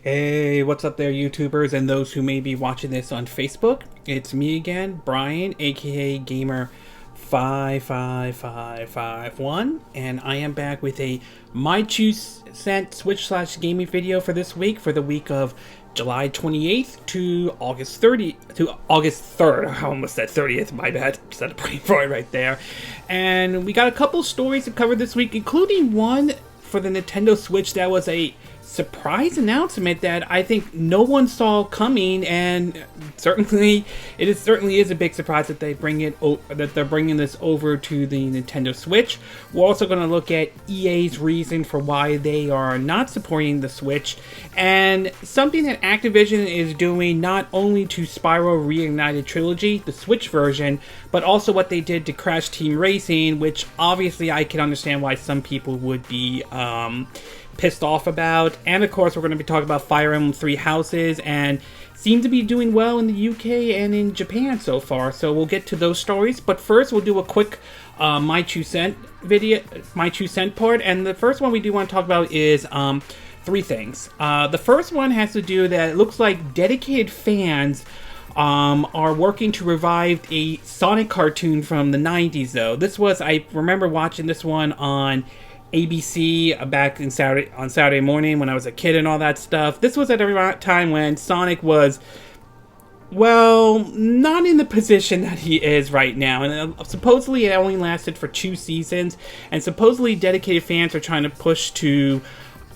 Hey, what's up there, YouTubers and those who may be watching this on Facebook? It's me again, Brian, aka Gamer 55551, and I am back with a my 2 cent Switch/gaming video for this week, for the week of July 28th to August 3rd. I almost said 30th, my bad. Said a brain fart right there. And we got a couple stories to cover this week, including one for the Nintendo Switch that was a surprise announcement that I think no one saw coming, and certainly it is a big surprise that they're bringing this over to the Nintendo Switch. We're also going to look at EA's reason for why they are not supporting the Switch, and something that Activision is doing not only to Spyro Reignited Trilogy, the Switch version, but also what they did to Crash Team Racing, which obviously I can understand why some people would be pissed off about. And of course we're going to be talking about Fire Emblem Three Houses, and seem to be doing well in the UK and in Japan so far, so we'll get to those stories. But first we'll do a quick my 2 cent video, my 2 cent part, and the first one we do want to talk about is three things. The first one has to do that it looks like dedicated fans are working to revive a Sonic cartoon from the 90s though. I remember watching this one on ABC back on Saturday morning when I was a kid and all that stuff. This was at a time when Sonic was, well, not in the position that he is right now. And supposedly it only lasted for 2 seasons. And supposedly dedicated fans are trying to push to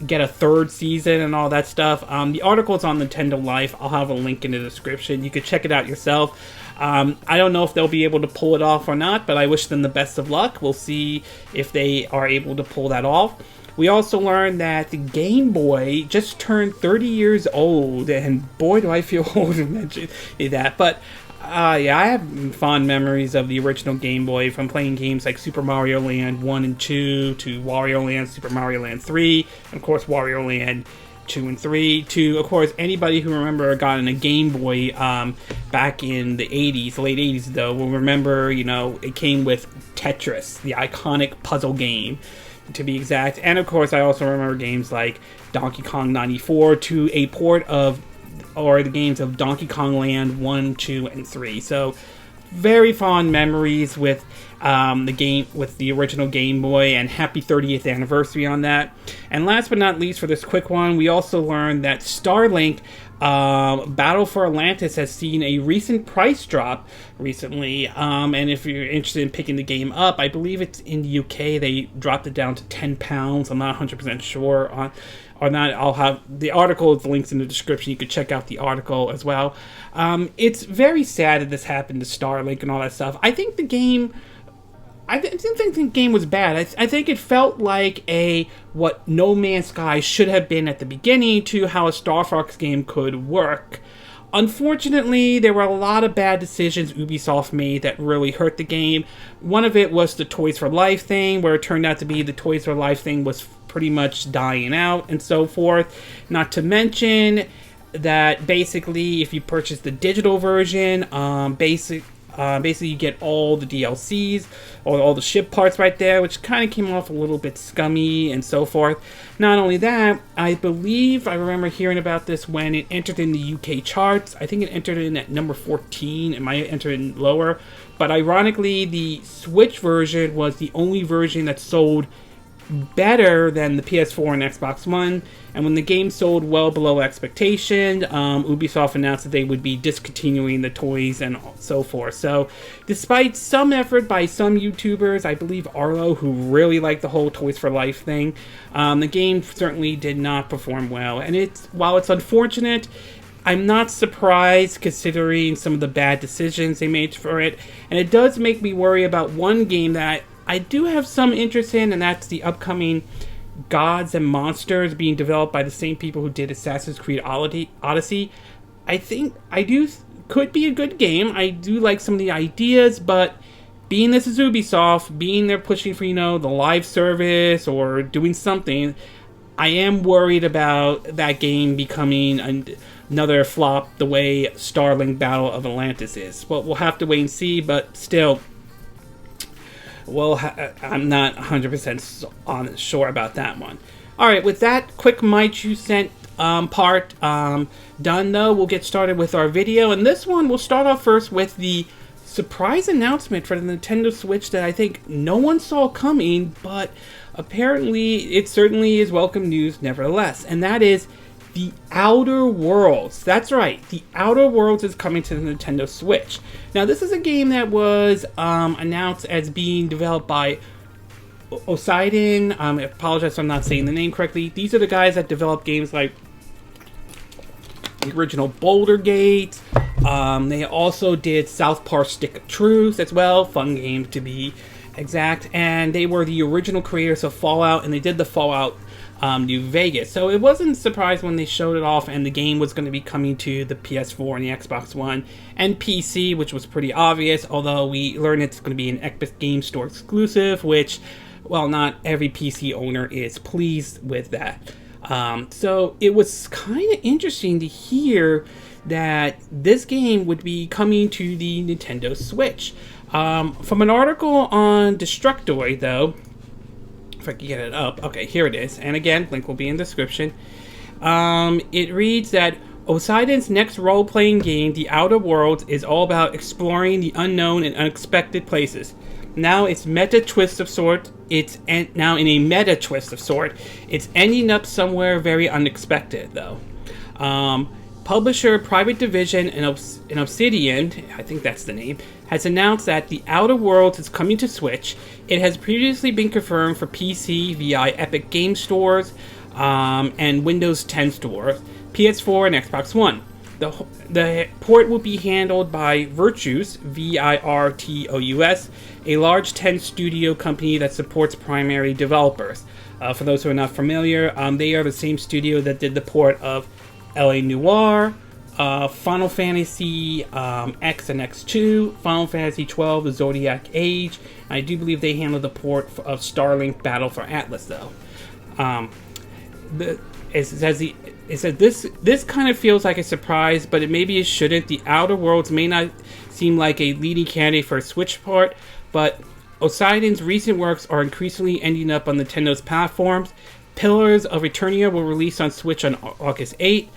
get a 3rd season and all that stuff. The article is on Nintendo Life. I'll have a link in the description. You could check it out yourself. I don't know if they'll be able to pull it off or not, but I wish them the best of luck. We'll see if they are able to pull that off. We also learned that the Game Boy just turned 30 years old, and boy do I feel old to mention that. But yeah, I have fond memories of the original Game Boy from playing games like Super Mario Land 1 and 2, to Wario Land, Super Mario Land 3, and of course Wario Land 2 and 3, to, of course, anybody who remember got in a Game Boy back in the 80s, late 80s though, will remember, you know, it came with Tetris, the iconic puzzle game, to be exact. And of course, I also remember games like Donkey Kong 94, to a port of, or the games of Donkey Kong Land 1, 2, and 3. So, very fond memories with the game, with the original Game Boy, and happy 30th anniversary on that. And last but not least, for this quick one, we also learned that Starlink Battle for Atlantis has seen a recent price drop recently, and if you're interested in picking the game up, I believe it's in the UK, they dropped it down to £10. I'm not 100% sure on or not. I'll have the article, the links in the description. You could check out the article as well. It's very sad that this happened to Starlink and all that stuff. I think the game, I didn't think the game was bad. I think it felt like what No Man's Sky should have been at the beginning to how a Star Fox game could work. Unfortunately, there were a lot of bad decisions Ubisoft made that really hurt the game. One of it was the Toys for Life thing, where it turned out to be the Toys for Life thing was pretty much dying out and so forth. Not to mention that basically if you purchase the digital version, basically you get all the DLCs, or all the ship parts right there, which kind of came off a little bit scummy and so forth. Not only that, I believe I remember hearing about this when it entered in the UK charts. I think it entered in at number 14. It might have entered in lower, but ironically the Switch version was the only version that sold better than the PS4 and Xbox One, and when the game sold well below expectation, Ubisoft announced that they would be discontinuing the toys and so forth. So, despite some effort by some YouTubers, I believe Arlo, who really liked the whole Toys for Life thing, the game certainly did not perform well. And while it's unfortunate, I'm not surprised considering some of the bad decisions they made for it, and it does make me worry about one game that I do have some interest in, and that's the upcoming Gods and Monsters, being developed by the same people who did Assassin's Creed Odyssey. I think could be a good game. I do like some of the ideas, but being this is Ubisoft, being they're pushing for, you know, the live service or doing something, I am worried about that game becoming another flop the way Starlink Battle of Atlantis is. Well, we'll have to wait and see, but still, well, I'm not 100% sure about that one. Alright, with that quick my 2 cent part done, though, we'll get started with our video. And this one, we'll start off first with the surprise announcement for the Nintendo Switch that I think no one saw coming, but apparently it certainly is welcome news nevertheless. And that is The Outer Worlds. That's right, The Outer Worlds is coming to the Nintendo Switch. Now, this is a game that was announced as being developed by Poseidon. I apologize if I'm not saying the name correctly. These are the guys that develop games like the original Boulder Gate. They also did South Park Stick of Truth as well. Fun game to be exact. And they were the original creators of Fallout, and they did the Fallout New Vegas. So it wasn't a surprise when they showed it off, and the game was going to be coming to the PS4 and the Xbox One and PC, which was pretty obvious, although we learned it's going to be an Epic Game Store exclusive, which, well, not every PC owner is pleased with that. So it was kind of interesting to hear that this game would be coming to the Nintendo Switch. From an article on Destructoid, though, if I can get it up. Okay, here it is. And again, link will be in the description. It reads that Poseidon's next role-playing game, The Outer Worlds, is all about exploring the unknown and unexpected places. Now it's meta twist of sort. It's now in a meta twist of sort. It's ending up somewhere very unexpected, though. Publisher Private Division and Obsidian, I think that's the name, has announced that The Outer Worlds is coming to Switch. It has previously been confirmed for PC via Epic Game Stores and Windows 10 stores, PS4 and Xbox One. The port will be handled by Virtus, Virtus, a large 10 studio company that supports primary developers. For those who are not familiar, they are the same studio that did the port of LA Noire, Final Fantasy X and X2, Final Fantasy 12, The Zodiac Age. I do believe they handled the port of Starlink Battle for Atlas, though. It says this kind of feels like a surprise, but maybe it shouldn't. The Outer Worlds may not seem like a leading candidate for a Switch port, but Poseidon's recent works are increasingly ending up on Nintendo's platforms. Pillars of Eternia will release on Switch on August 8.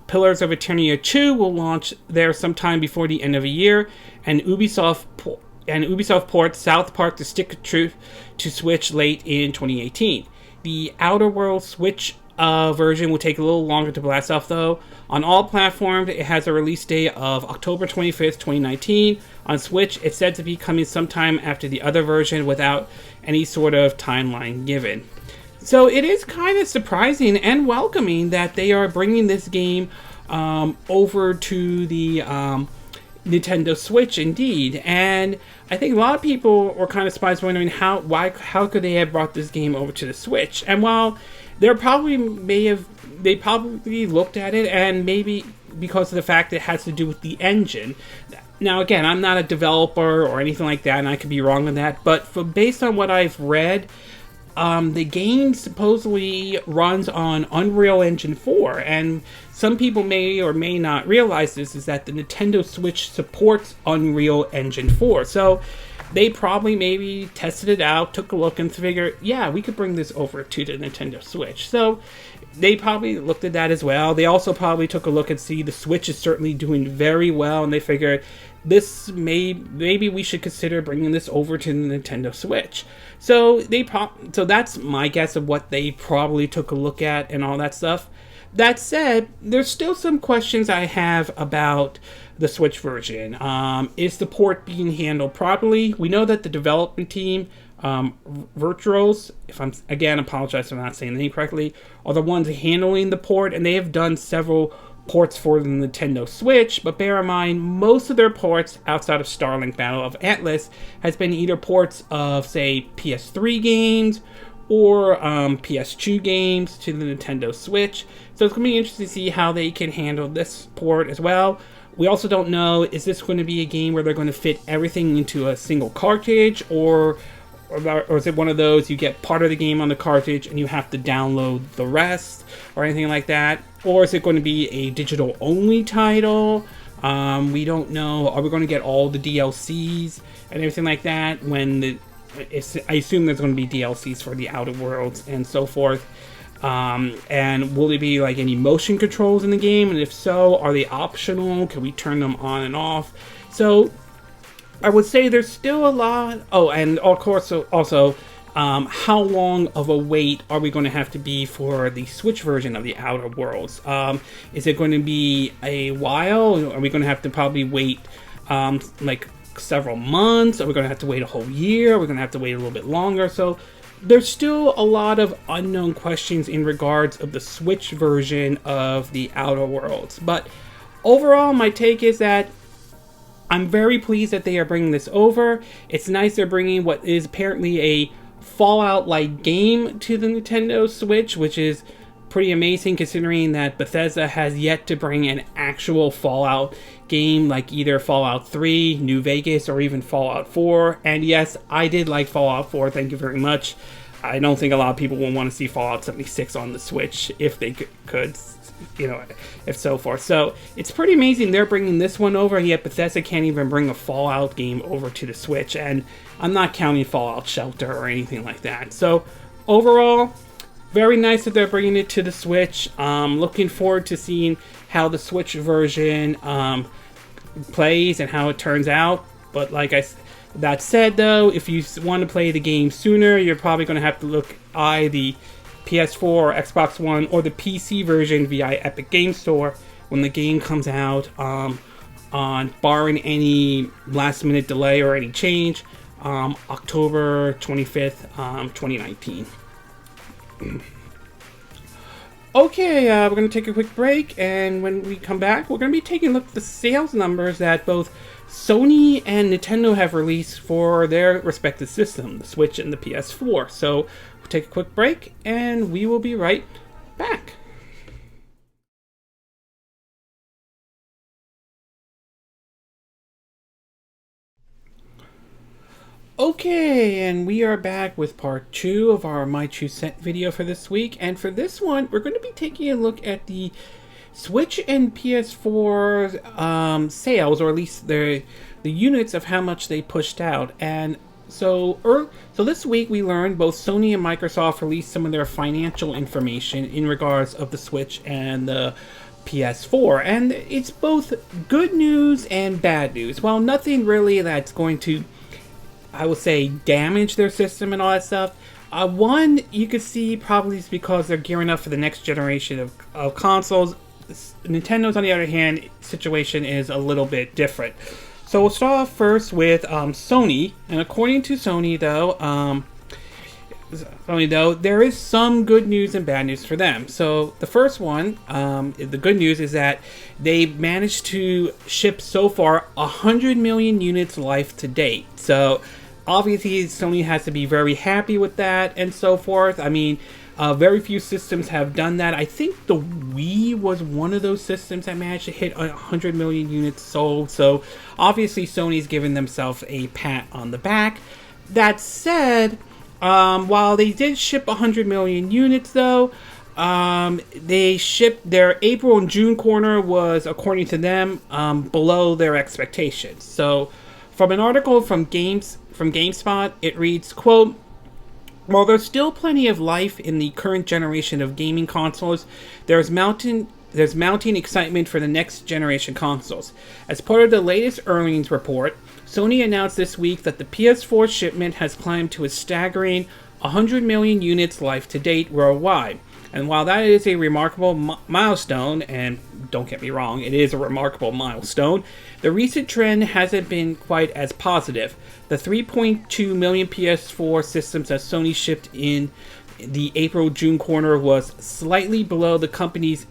Pillars of Eternia 2 will launch there sometime before the end of the year, and Ubisoft ports South Park: The Stick of Truth to Switch late in 2018. The Outer Worlds Switch version will take a little longer to blast off, though. On all platforms, it has a release date of October 25th, 2019. On Switch, it's said to be coming sometime after the other version without any sort of timeline given. So it is kind of surprising and welcoming that they are bringing this game over to the Nintendo Switch, indeed. And I think a lot of people were kind of surprised, wondering how could they have brought this game over to the Switch. And while they probably looked at it, and maybe because of the fact that it has to do with the engine. Now, again, I'm not a developer or anything like that, and I could be wrong on that. But based on what I've read, the game supposedly runs on Unreal Engine 4, and some people may or may not realize this, is that the Nintendo Switch supports Unreal Engine 4. So they probably maybe tested it out, took a look, and figured, yeah, we could bring this over to the Nintendo Switch. So they probably looked at that as well. They also probably took a look and see the Switch is certainly doing very well, and they figured maybe we should consider bringing this over to the Nintendo Switch. So so that's my guess of what they probably took a look at and all that stuff. That said, there's still some questions I have about the Switch version. Is the port being handled properly? We know that the development team, Virtuos, apologize if I'm not saying the name correctly, are the ones handling the port, and they have done several ports for the Nintendo Switch, but bear in mind, most of their ports outside of Starlink Battle of Atlas has been either ports of, say, PS3 games or PS2 games to the Nintendo Switch. So it's going to be interesting to see how they can handle this port as well. We also don't know, is this going to be a game where they're going to fit everything into a single cartridge, or is it one of those you get part of the game on the cartridge and you have to download the rest, or anything like that? Or is it going to be a digital-only title? We don't know. Are we going to get all the DLCs and everything like that? I assume there's going to be DLCs for the Outer Worlds and so forth. And will there be like any motion controls in the game? And if so, are they optional? Can we turn them on and off? So I would say there's still a lot. Oh, and of course, also, how long of a wait are we going to have to be for the Switch version of the Outer Worlds? Is it going to be a while? Are we going to have to probably wait like several months? Are we going to have to wait a whole year? Are we going to have to wait a little bit longer? So there's still a lot of unknown questions in regards of the Switch version of the Outer Worlds. But overall, my take is that I'm very pleased that they are bringing this over. It's nice they're bringing what is apparently a Fallout-like game to the Nintendo Switch, which is pretty amazing considering that Bethesda has yet to bring an actual Fallout game like either Fallout 3, New Vegas, or even Fallout 4. And yes, I did like Fallout 4, thank you very much. I don't think a lot of people will want to see Fallout 76 on the Switch if they could, you know, if so forth. So it's pretty amazing they're bringing this one over, and yet Bethesda can't even bring a Fallout game over to the Switch. And I'm not counting Fallout Shelter or anything like that. So overall, very nice that they're bringing it to the Switch. Looking forward to seeing how the Switch version plays and how it turns out. But like that said, though, if you want to play the game sooner, you're probably going to have to look the PS4 or Xbox One or the PC version via Epic Game Store when the game comes out, on barring any last minute delay or any change, October 25th, 2019. Okay, we're going to take a quick break, and when we come back, we're going to be taking a look at the sales numbers that both Sony and Nintendo have released for their respective system, the Switch and the PS4. So we'll take a quick break, and we will be right back. Okay, and we are back with part 2 of our My Two Cent video for this week. And for this one, we're going to be taking a look at the Switch and PS4 sales, or at least the units of how much they pushed out. And so this week we learned both Sony and Microsoft released some of their financial information in regards of the Switch and the PS4. And it's both good news and bad news. Well, nothing really that's going to, I will say, damage their system and all that stuff. One, you could see probably is because they're gearing up for the next generation of consoles. Nintendo's, on the other hand, situation is a little bit different. So we'll start off first with Sony. And according to Sony, though, there is some good news and bad news for them. So the first one, the good news is that they managed to ship so far 100 million units life to date. So obviously Sony has to be very happy with that and so forth. I mean, very few systems have done that. I think the Wii was one of those systems that managed to hit 100 million units sold. So obviously Sony's giving themselves a pat on the back. That said, while they did ship 100 million units, though, they shipped their April and June quarter was, according to them, below their expectations. So, from an article from GameSpot, it reads, quote, "While there's still plenty of life in the current generation of gaming consoles, there's mounting excitement for the next generation consoles. As part of the latest earnings report, Sony announced this week that the PS4 shipment has climbed to a staggering 100 million units life to date worldwide. And while that is a remarkable milestone, and don't get me wrong, it is a remarkable milestone, the recent trend hasn't been quite as positive. The 3.2 million PS4 systems that Sony shipped in the April-June quarter was slightly below the company's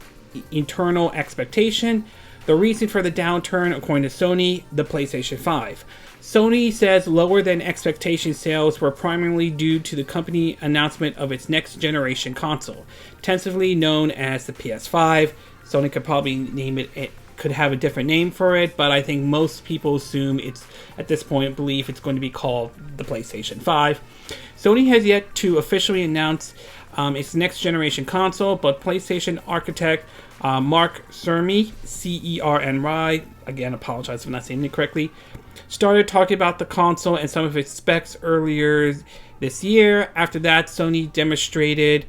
internal expectation. The reason for the downturn, according to Sony, the PlayStation 5. Sony says lower than expectation sales were primarily due to the company announcement of its next generation console, tentatively known as the PS5. Sony could probably name it could have a different name for it, but I think most people assume it's, at this point, believe it's going to be called the PlayStation 5. Sony has yet to officially announce its next generation console, but PlayStation architect Mark Cerny, Cerny, again, apologize if I'm not saying it correctly, started talking about the console and some of its specs earlier this year. After that, Sony demonstrated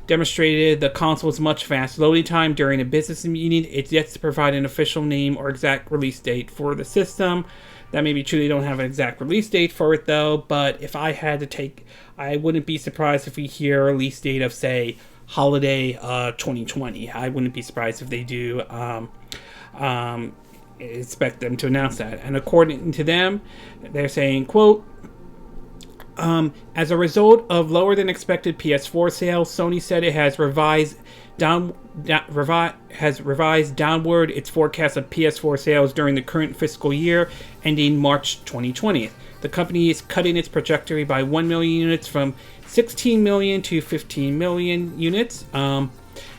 demonstrated the console's much fast loading time during a business meeting. It's yet to provide an official name or exact release date for the system. That may be true. They don't have an exact release date for it, though. But if I had to take, I wouldn't be surprised if we hear a release date of, say, holiday 2020. I wouldn't be surprised if they do expect them to announce that. And according to them, they're saying, quote, as a result of lower than expected PS4 sales, Sony said it has revised downward its forecast of PS4 sales during the current fiscal year ending March 2020. The company is cutting its trajectory by 1 million units from 16 million to 15 million units.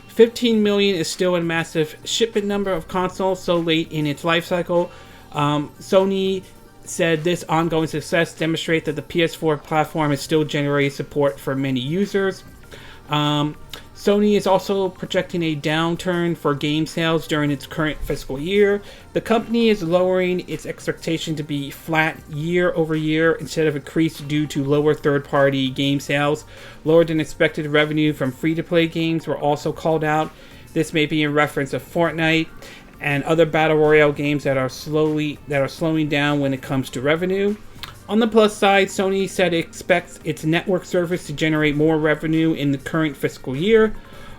15 million is still a massive shipment number of consoles so late in its life cycle. Sony said this ongoing success demonstrates that the PS4 platform is still generating support for many users. Sony is also projecting a downturn for game sales during its current fiscal year. The company is lowering its expectation to be flat year over year instead of increase due to lower third-party game sales. Lower than expected revenue from free-to-play games were also called out. This may be in reference to Fortnite and other battle royale games that are slowing down when it comes to revenue. On the plus side, Sony said it expects its network service to generate more revenue in the current fiscal year.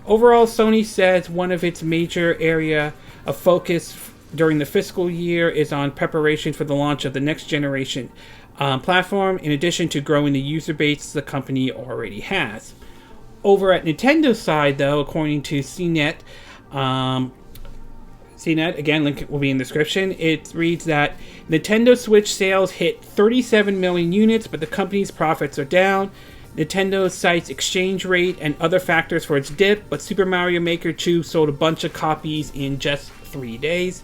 Overall, Sony says one of its major area of focus during the fiscal year is on preparation for the launch of the next generation platform, in addition to growing the user base the company already has. Over at Nintendo's side, though, according to CNET, again, link will be in the description. It reads that Nintendo Switch sales hit 37 million units, but the company's profits are down. Nintendo cites exchange rate and other factors for its dip, but Super Mario Maker 2 sold a bunch of copies in just 3 days.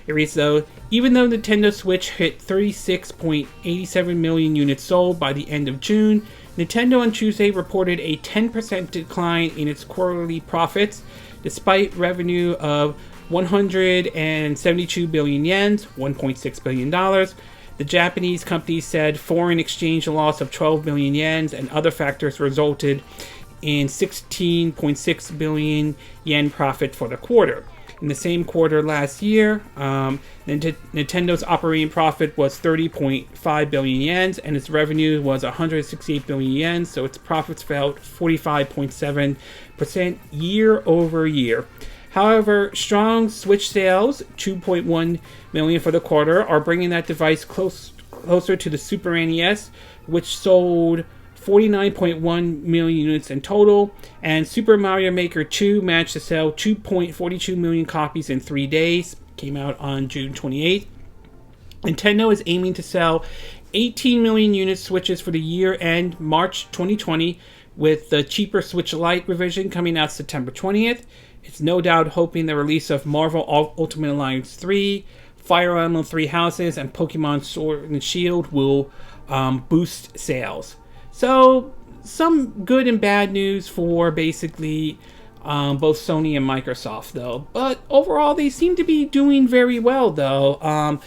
It reads, though, even though Nintendo Switch hit 36.87 million units sold by the end of June, Nintendo on Tuesday reported a 10% decline in its quarterly profits, despite revenue of 172 billion yen, $1.6 billion. The Japanese company said foreign exchange loss of 12 billion yen and other factors resulted in 16.6 billion yen profit for the quarter. In the same quarter last year, Nintendo's operating profit was 30.5 billion yen and its revenue was 168 billion yen, so its profits fell 45.7% year over year. However, strong Switch sales, 2.1 million for the quarter, are bringing that device closer to the Super NES, which sold 49.1 million units in total, and Super Mario Maker 2 managed to sell 2.42 million copies in 3 days, came out on June 28th. Nintendo is aiming to sell 18 million unit Switches for the year end March 2020, with the cheaper Switch Lite revision coming out September 20th. It's no doubt hoping the release of Marvel Ultimate Alliance 3, Fire Emblem 3 Houses, and Pokemon Sword and Shield will boost sales. So, some good and bad news for basically both Sony and Microsoft, though. But overall, they seem to be doing very well, though.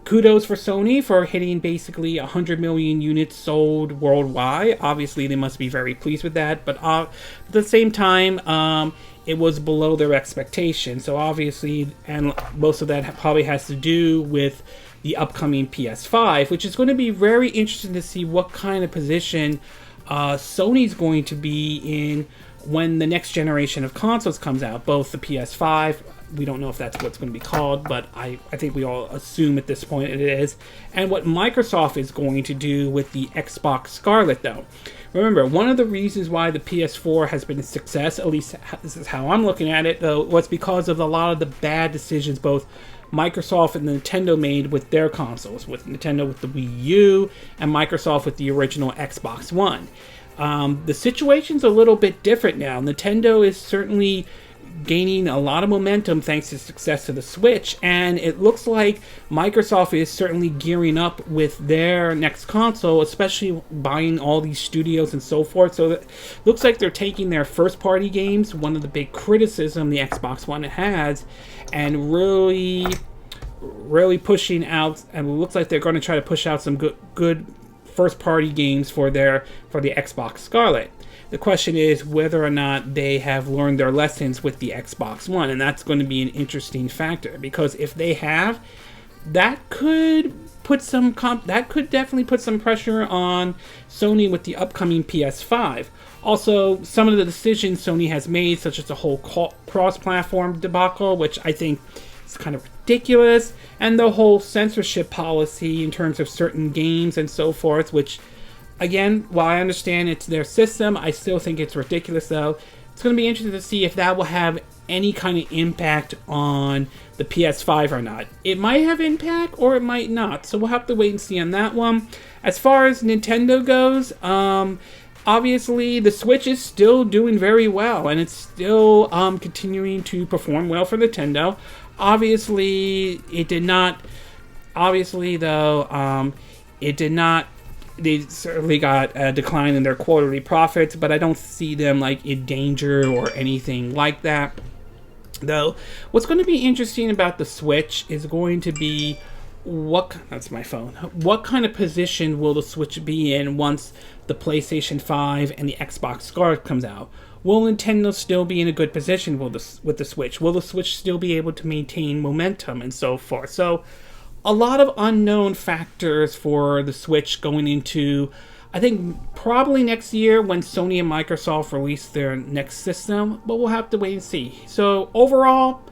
Kudos for Sony for hitting basically 100 million units sold worldwide. Obviously, they must be very pleased with that. But at the same time, it was below their expectations. So obviously, and most of that probably has to do with the upcoming PS5, which is going to be very interesting to see what kind of position Sony's going to be in when the next generation of consoles comes out. Both the PS5, we don't know if that's what's going to be called, but I think we all assume at this point it is, and what Microsoft is going to do with the Xbox Scarlet, though. Remember, one of the reasons why the PS4 has been a success, at least this is how I'm looking at it, though, was because of a lot of the bad decisions both Microsoft and Nintendo made with their consoles, with Nintendo with the Wii U and Microsoft with the original Xbox One. The situation's a little bit different now. Nintendo is certainly gaining a lot of momentum thanks to the success of the Switch, and it looks like Microsoft is certainly gearing up with their next console, especially buying all these studios and so forth. So it looks like they're taking their first-party games, one of the big criticism the Xbox One has, and really pushing out, and it looks like they're going to try to push out some good first-party games for the Xbox Scarlet. The question is whether or not they have learned their lessons with the Xbox One, and that's going to be an interesting factor, because if they have, that could definitely put some pressure on Sony with the upcoming PS5. Also, some of the decisions Sony has made, such as the whole cross-platform debacle, which I think is kind of ridiculous, and the whole censorship policy in terms of certain games and so forth, which, again, while I understand it's their system, I still think it's ridiculous, though. It's going to be interesting to see if that will have any kind of impact on the PS5 or not. It might have impact, or it might not, so we'll have to wait and see on that one. As far as Nintendo goes, obviously the Switch is still doing very well, and it's still continuing to perform well for Nintendo. Obviously, it did not. Obviously, though, it did not. They certainly got a decline in their quarterly profits, but I don't see them like in danger or anything like that. Though, what's going to be interesting about the Switch is going to be that's my phone. What kind of position will the Switch be in once the PlayStation 5 and the Xbox Scarlet comes out? Will Nintendo still be in a good position with the Switch? Will the Switch still be able to maintain momentum and so forth? So, a lot of unknown factors for the Switch going into, I think, probably next year when Sony and Microsoft release their next system, but we'll have to wait and see. So, overall,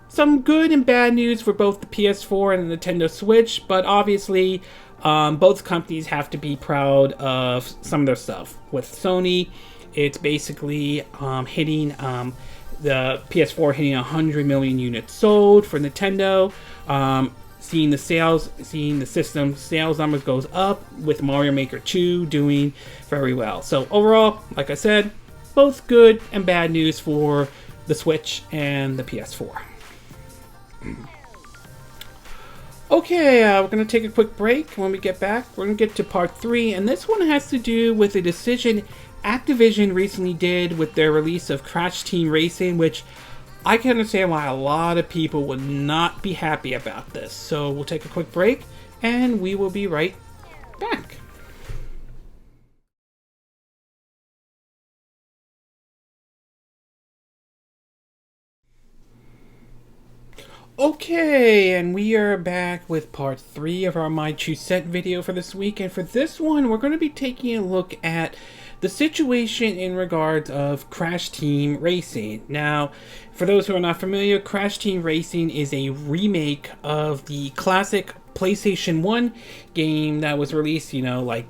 some good and bad news for both the PS4 and the Nintendo Switch, but obviously, both companies have to be proud of some of their stuff. With Sony, it's basically hitting the PS4 hitting 100 million units sold. For Nintendo, seeing the system sales numbers goes up, with Mario Maker 2 doing very well. So overall, like I said, both good and bad news for the Switch and the PS4. Okay, we're going to take a quick break. When we get back, we're going to get to part 3, and this one has to do with a decision Activision recently did with their release of Crash Team Racing, which I can understand why a lot of people would not be happy about this. So we'll take a quick break, and we will be right back. Okay, and we are back with part 3 of our My Two Cent video for this week. And for this one, we're going to be taking a look at the situation in regards of Crash Team Racing. Now, for those who are not familiar, Crash Team Racing is a remake of the classic PlayStation 1 game that was released, like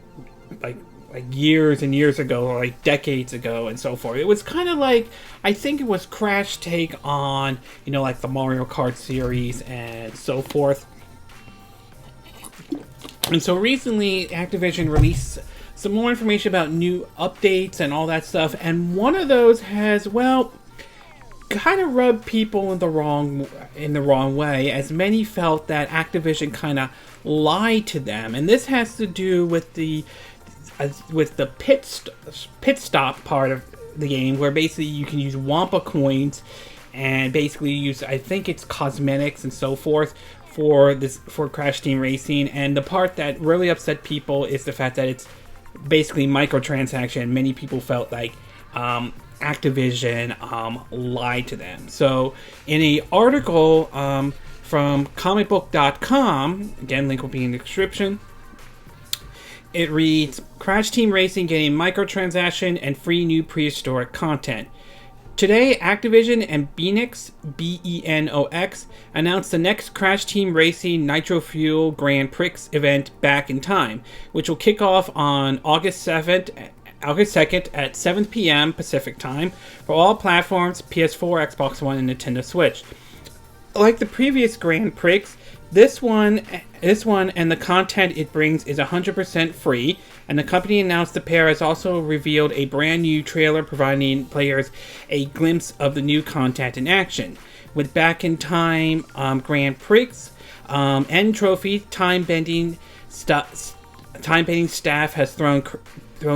years and years ago, or like decades ago and so forth. It was kind of like, I think it was Crash take on, like the Mario Kart series and so forth. And so recently, Activision released some more information about new updates and all that stuff, and one of those has, kind of rubbed people in the wrong way, as many felt that Activision kind of lied to them. And this has to do with the pit stop part of the game, where basically you can use Wampa coins and basically use, I think it's cosmetics and so forth for Crash Team Racing. And the part that really upset people is the fact that it's basically microtransaction. Many people felt like Activision lied to them. So in an article from comicbook.com, again, link will be in the description, it reads, Crash Team Racing getting microtransaction and free new prehistoric content. Today, Activision and Benox, B-E-N-O-X, announced the next Crash Team Racing Nitro Fuel Grand Prix event Back in Time, which will kick off on August 2nd at 7 p.m. Pacific Time for all platforms, PS4, Xbox One, and Nintendo Switch. Like the previous Grand Prix, this one and the content it brings is 100% free, and the company announced the pair has also revealed a brand new trailer providing players a glimpse of the new content in action. With Back in Time Grand Prix and trophy, time-bending staff has thrown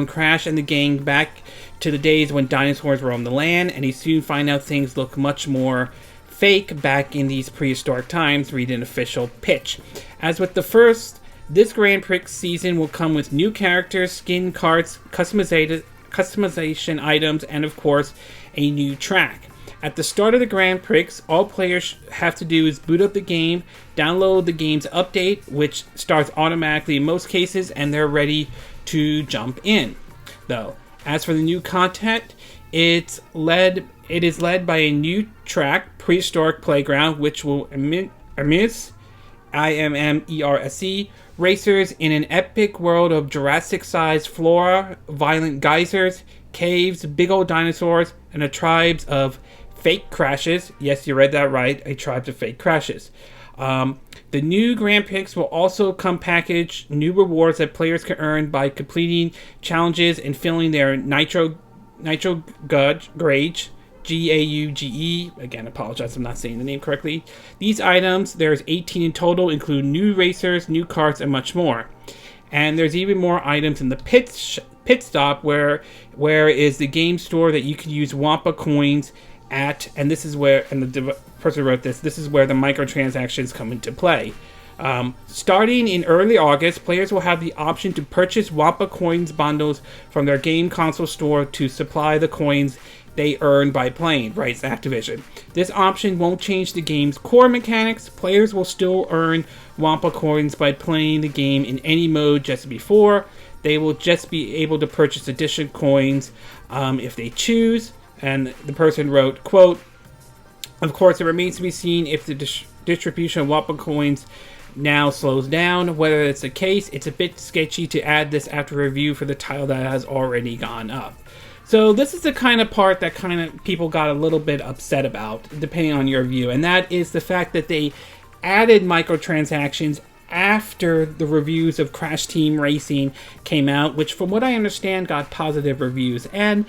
Crash and the gang back to the days when dinosaurs roamed the land, and he soon find out things look much more fake back in these prehistoric times. Read an official pitch. As with the first This Grand Prix season will come with new characters, skin cards, customization items, and of course, a new track. At the start of the Grand Prix, all players have to do is boot up the game, download the game's update, which starts automatically in most cases, and they're ready to jump in. Though, as for the new content, it is led by a new track, Prehistoric Playground, which will immerse IMMERSE racers in an epic world of Jurassic-sized flora, violent geysers, caves, big old dinosaurs, and a tribes of fake crashes. Yes, you read that right, a tribes of fake crashes. The new Grand Prix will also come packaged new rewards that players can earn by completing challenges and filling their Nitro Gauge, Gauge. Again, apologize, I'm not saying the name correctly. These items, there's 18 in total, include new racers, new carts, and much more. And there's even more items in the pit stop, where is the game store that you can use Wampa coins at, and this is where, and the person who wrote this is where the microtransactions come into play. Starting in early August, players will have the option to purchase Wampa coins bundles from their game console store to supply the coins they earn by playing, writes Activision. This option won't change the game's core mechanics. Players will still earn Wampa coins by playing the game in any mode just before. They will just be able to purchase additional coins if they choose. And the person wrote, quote, "Of course, it remains to be seen if the distribution of Wampa coins now slows down. Whether it's the case, it's a bit sketchy to add this after review for the title that has already gone up." So this is the kind of part that kind of people got a little bit upset about, depending on your view. And that is the fact that they added microtransactions after the reviews of Crash Team Racing came out, which from what I understand got positive reviews. And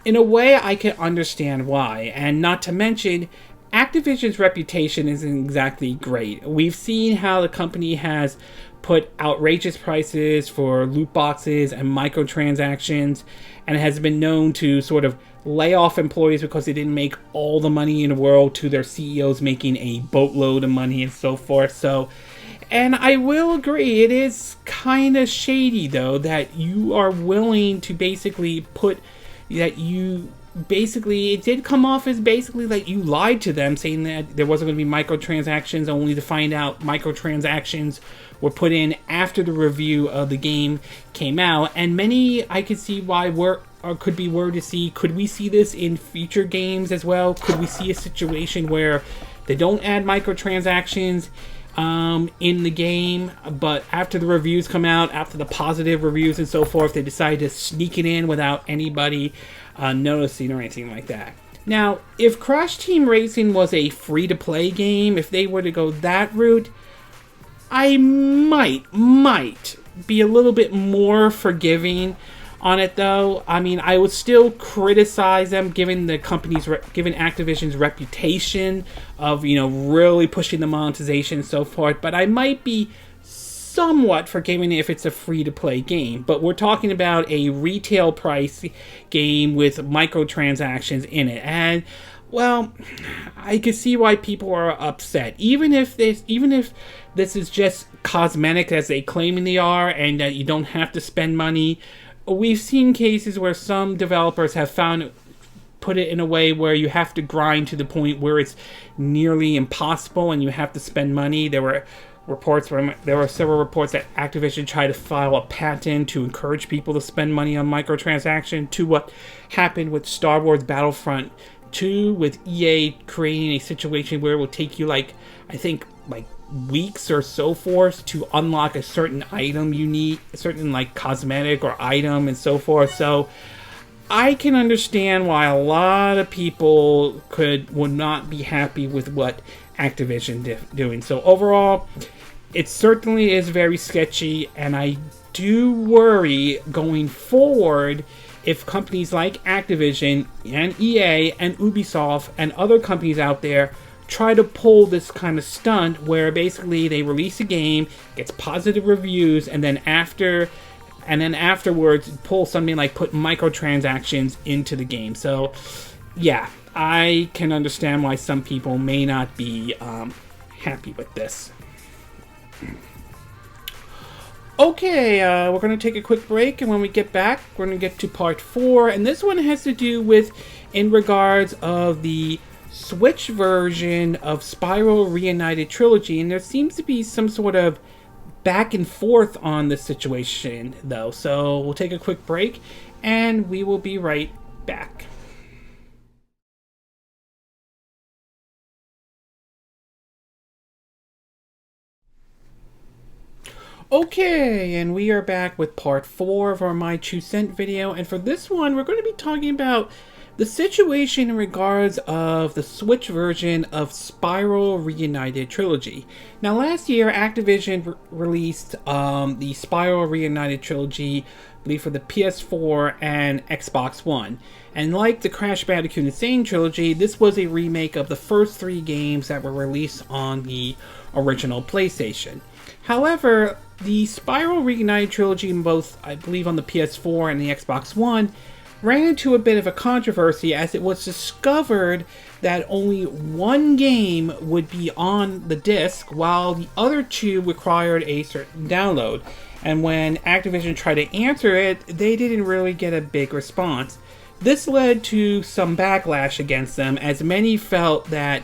in a way, I can understand why. And not to mention, Activision's reputation isn't exactly great. We've seen how the company has put outrageous prices for loot boxes and microtransactions, and has been known to sort of lay off employees because they didn't make all the money in the world, to their CEOs making a boatload of money and so forth. So, and I will agree, it is kind of shady though that you are willing to basically it did come off as basically like you lied to them, saying that there wasn't going to be microtransactions, only to find out microtransactions were put in after the review of the game came out. And many, I could see why could be worried to see, could we see this in future games as well? Could we see a situation where they don't add microtransactions in the game, but after the reviews come out, after the positive reviews and so forth, they decide to sneak it in without anybody noticing or anything like that? Now, if Crash Team Racing was a free-to-play game, if they were to go that route, I might be a little bit more forgiving on it, though. I mean, I would still criticize them, given Activision's reputation of, really pushing the monetization and so forth. But I might be somewhat forgiving if it's a free-to-play game. But we're talking about a retail price game with microtransactions in it, and well, I can see why people are upset. Even if this is just cosmetic, as they claim they are, and that you don't have to spend money. We've seen cases where some developers have put it in a way where you have to grind to the point where it's nearly impossible and you have to spend money. There were several reports that Activision tried to file a patent to encourage people to spend money on microtransaction, to what happened with Star Wars Battlefront 2, with EA creating a situation where it will take you weeks or so forth to unlock a certain item you need, a certain cosmetic or item and so forth. So I can understand why a lot of people would not be happy with what Activision doing. So overall, it certainly is very sketchy, and I do worry going forward if companies like Activision and EA and Ubisoft and other companies out there try to pull this kind of stunt where basically they release a game, gets positive reviews, and then afterwards pull something like put microtransactions into the game. So yeah, I can understand why some people may not be happy with this. Okay, we're going to take a quick break, and when we get back, we're going to get to part 4, and this one has to do with, in regards of the Switch version of Spyro Reignited Trilogy, and there seems to be some sort of back and forth on this situation, though, so we'll take a quick break, and we will be right back. Okay, and we are back with part 4 of our My 2 Cent video, and for this one, we're going to be talking about the situation in regards of the Switch version of Spyro Reignited Trilogy. Now, last year, Activision released the Spyro Reignited Trilogy, I believe, for the PS4 and Xbox One. And like the Crash Bandicoot Insane Trilogy, this was a remake of the first 3 games that were released on the original PlayStation. However, the Spyro Reignited Trilogy, both, I believe, on the PS4 and the Xbox One, ran into a bit of a controversy as it was discovered that only one game would be on the disc while the other 2 required a certain download. And when Activision tried to answer it, they didn't really get a big response. This led to some backlash against them, as many felt that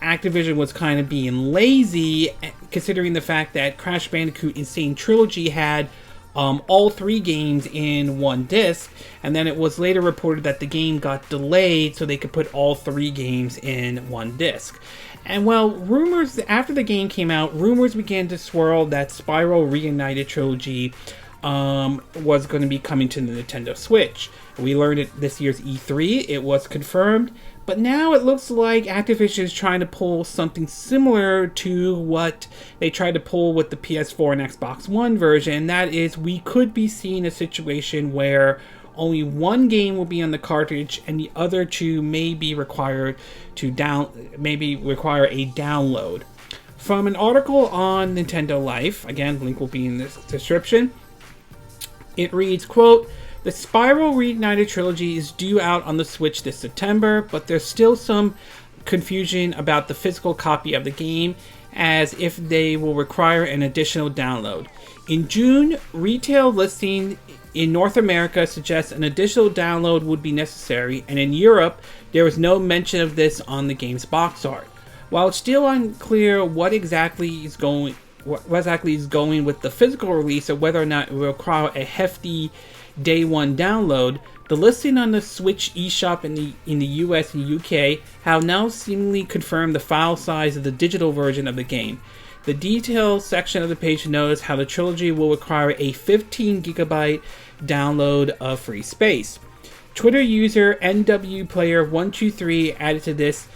Activision was kind of being lazy, considering the fact that Crash Bandicoot Insane Trilogy had all 3 games in one disc, and then it was later reported that the game got delayed so they could put all 3 games in one disc. And well, rumors, after the game came out, rumors began to swirl that Spyro Reignited Trilogy was going to be coming to the Nintendo Switch. We learned at this year's E3, it was confirmed, but now it looks like Activision is trying to pull something similar to what they tried to pull with the PS4 and Xbox One version. That is, we could be seeing a situation where only one game will be on the cartridge and the other 2 may be required to require a download. From an article on Nintendo Life, again, link will be in the description, it reads, quote, "The Spyro Reignited Trilogy is due out on the Switch this September, but there's still some confusion about the physical copy of the game, as if they will require an additional download. In June, retail listing in North America suggests an additional download would be necessary, and in Europe, there was no mention of this on the game's box art. While it's still unclear what exactly is going with the physical release, or whether or not it will require a hefty day one download, the listing on the Switch eShop in the US and UK have now seemingly confirmed the file size of the digital version of the game. The details section of the page notes how the trilogy will require a 15 gigabyte download of free space. Twitter user NWPlayer123 added to this,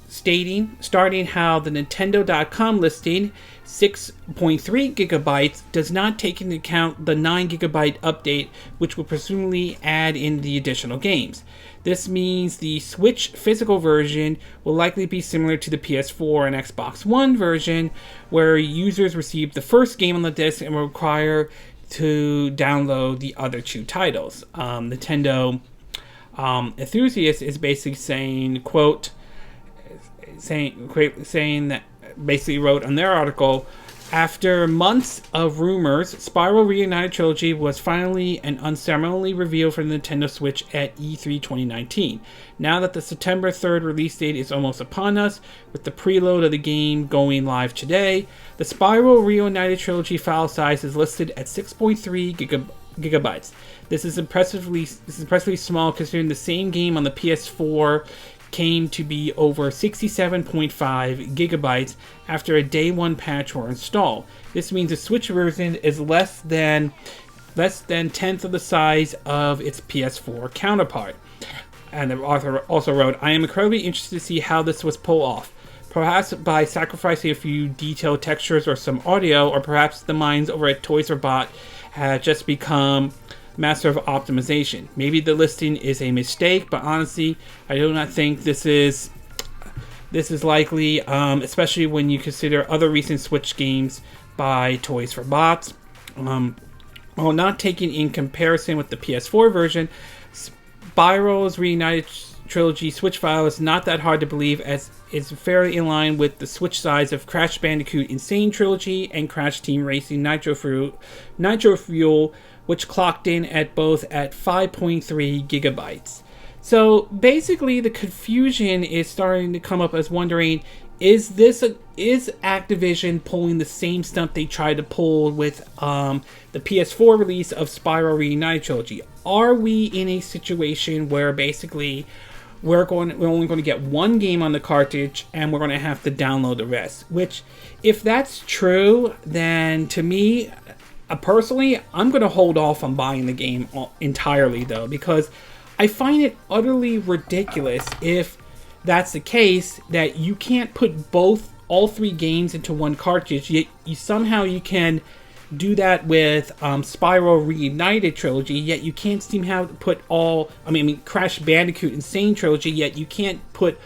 starting how the Nintendo.com listing 6.3 gigabytes does not take into account the 9 gigabyte update, which will presumably add in the additional games. This means the Switch physical version will likely be similar to the PS4 and Xbox One version, where users receive the first game on the disc and will require to download the other 2 titles. Nintendo enthusiast is basically saying, quote, saying that, basically wrote on their article, after months of rumors, Spyro Reignited Trilogy was finally and unceremoniously revealed for the Nintendo Switch at E3 2019. Now that the September 3rd release date is almost upon us, with the preload of the game going live today, the Spyro Reignited Trilogy file size is listed at 6.3 gigabytes. This is impressively small, considering the same game on the PS4 came to be over 67.5 gigabytes after a day one patch were installed. This means the Switch version is less than tenth of the size of its PS4 counterpart. And the author also wrote, I am incredibly interested to see how this was pulled off. Perhaps by sacrificing a few detailed textures or some audio, or perhaps the minds over at Toys R Bot have just become master of optimization. Maybe the listing is a mistake, but honestly, I do not think this is likely, especially when you consider other recent Switch games by Toys for Bots. While not taken in comparison with the PS4 version, Spyro's Reignited Trilogy Switch file is not that hard to believe, as is fairly in line with the Switch size of Crash Bandicoot Insane Trilogy and Crash Team Racing Nitro Fuel, which clocked in at both at 5.3 gigabytes. So basically, the confusion is starting to come up as wondering, is Activision pulling the same stunt they tried to pull with the PS4 release of Spyro Reignited Trilogy? Are we in a situation where basically we're only going to get one game on the cartridge and we're going to have to download the rest? Which, if that's true, then to me, personally, I'm going to hold off on buying the game entirely, though, because I find it utterly ridiculous if that's the case, that you can't put all three games into one cartridge, yet you can do that with Spyro Reignited Trilogy, yet you can't seem how to put Crash Bandicoot Insane Trilogy, yet you can't put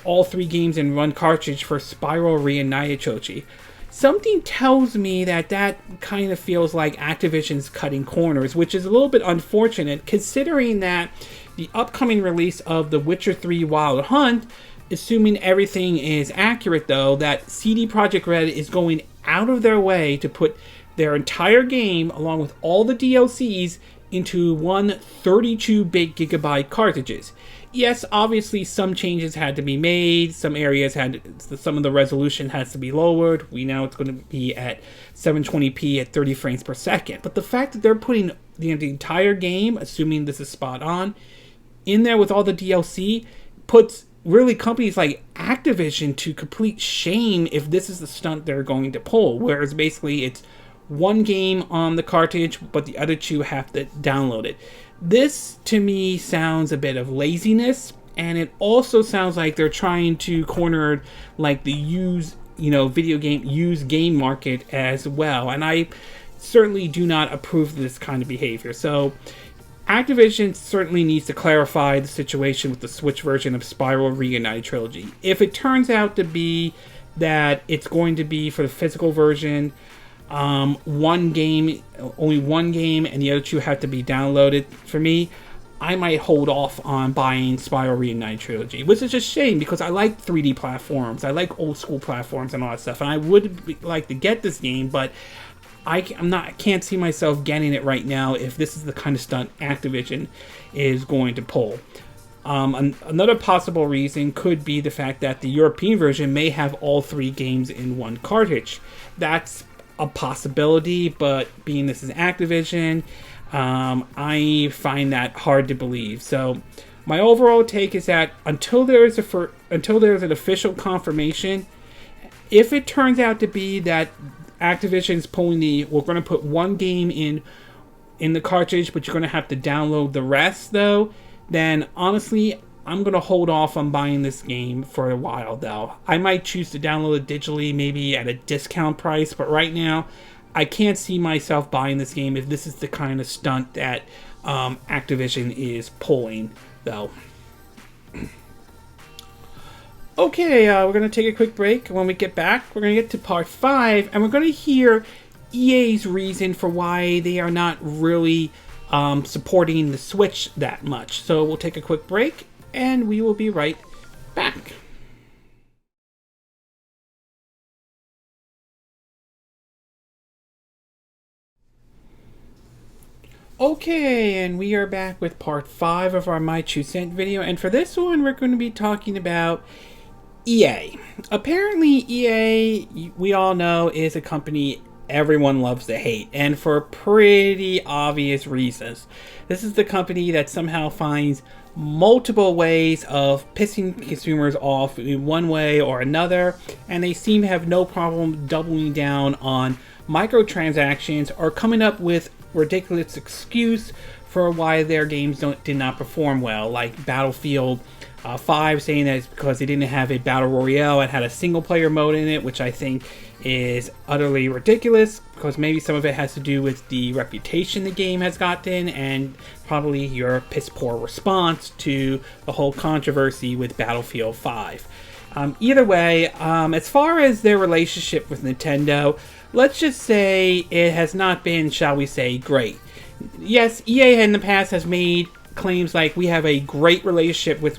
all three games in one cartridge for Spyro Reignited Trilogy. Something tells me that kind of feels like Activision's cutting corners, which is a little bit unfortunate, considering that the upcoming release of The Witcher 3 Wild Hunt, assuming everything is accurate though, that CD Projekt Red is going out of their way to put their entire game, along with all the DLCs, into one 32-bit gigabyte cartridges. Yes, obviously some changes had to be made, some of the resolution has to be lowered. We know it's going to be at 720p at 30 frames per second. But the fact that they're putting the entire game, assuming this is spot on, in there with all the DLC, puts really companies like Activision to complete shame if this is the stunt they're going to pull. Whereas basically it's one game on the cartridge, but the other two have to download it. This, to me, sounds a bit of laziness, and it also sounds like they're trying to corner like the used game market as well. And I certainly do not approve of this kind of behavior. So Activision certainly needs to clarify the situation with the Switch version of Spyro Reignited Trilogy. If it turns out to be that it's going to be for the physical version, only one game, and the other two have to be downloaded, for me, I might hold off on buying Spyro Reignited Trilogy, which is a shame because I like 3D platforms, I like old school platforms and all that stuff, and I would like to get this game, but I can't see myself getting it right now if this is the kind of stunt Activision is going to pull. Another possible reason could be the fact that the European version may have all three games in one cartridge. That's a possibility, but being this is Activision, I find that hard to believe. So my overall take is that until there's an official confirmation, if it turns out to be that Activision's pulling we're going to put one game in the cartridge, but you're going to have to download the rest though, then honestly, I'm going to hold off on buying this game for a while, though. I might choose to download it digitally, maybe at a discount price, but right now, I can't see myself buying this game if this is the kind of stunt that Activision is pulling, though. Okay, we're going to take a quick break. When we get back, we're going to get to part 5, and we're going to hear EA's reason for why they are not really supporting the Switch that much. So we'll take a quick break, and we will be right back. Okay, and we are back with part 5 of our My 2 Cent video, and for this one we're going to be talking about EA. Apparently EA, we all know, is a company everyone loves to hate, and for pretty obvious reasons. This is the company that somehow finds multiple ways of pissing consumers off in one way or another, and they seem to have no problem doubling down on microtransactions or coming up with ridiculous excuse for why their games did not perform well, like Battlefield 5 saying that it's because they didn't have a battle royale and had a single player mode in it, which I think is utterly ridiculous, because maybe some of it has to do with the reputation the game has gotten and probably your piss poor response to the whole controversy with Battlefield 5. Either way, as far as their relationship with Nintendo, let's just say it has not been, shall we say, great. Yes, EA in the past has made claims like we have a great relationship with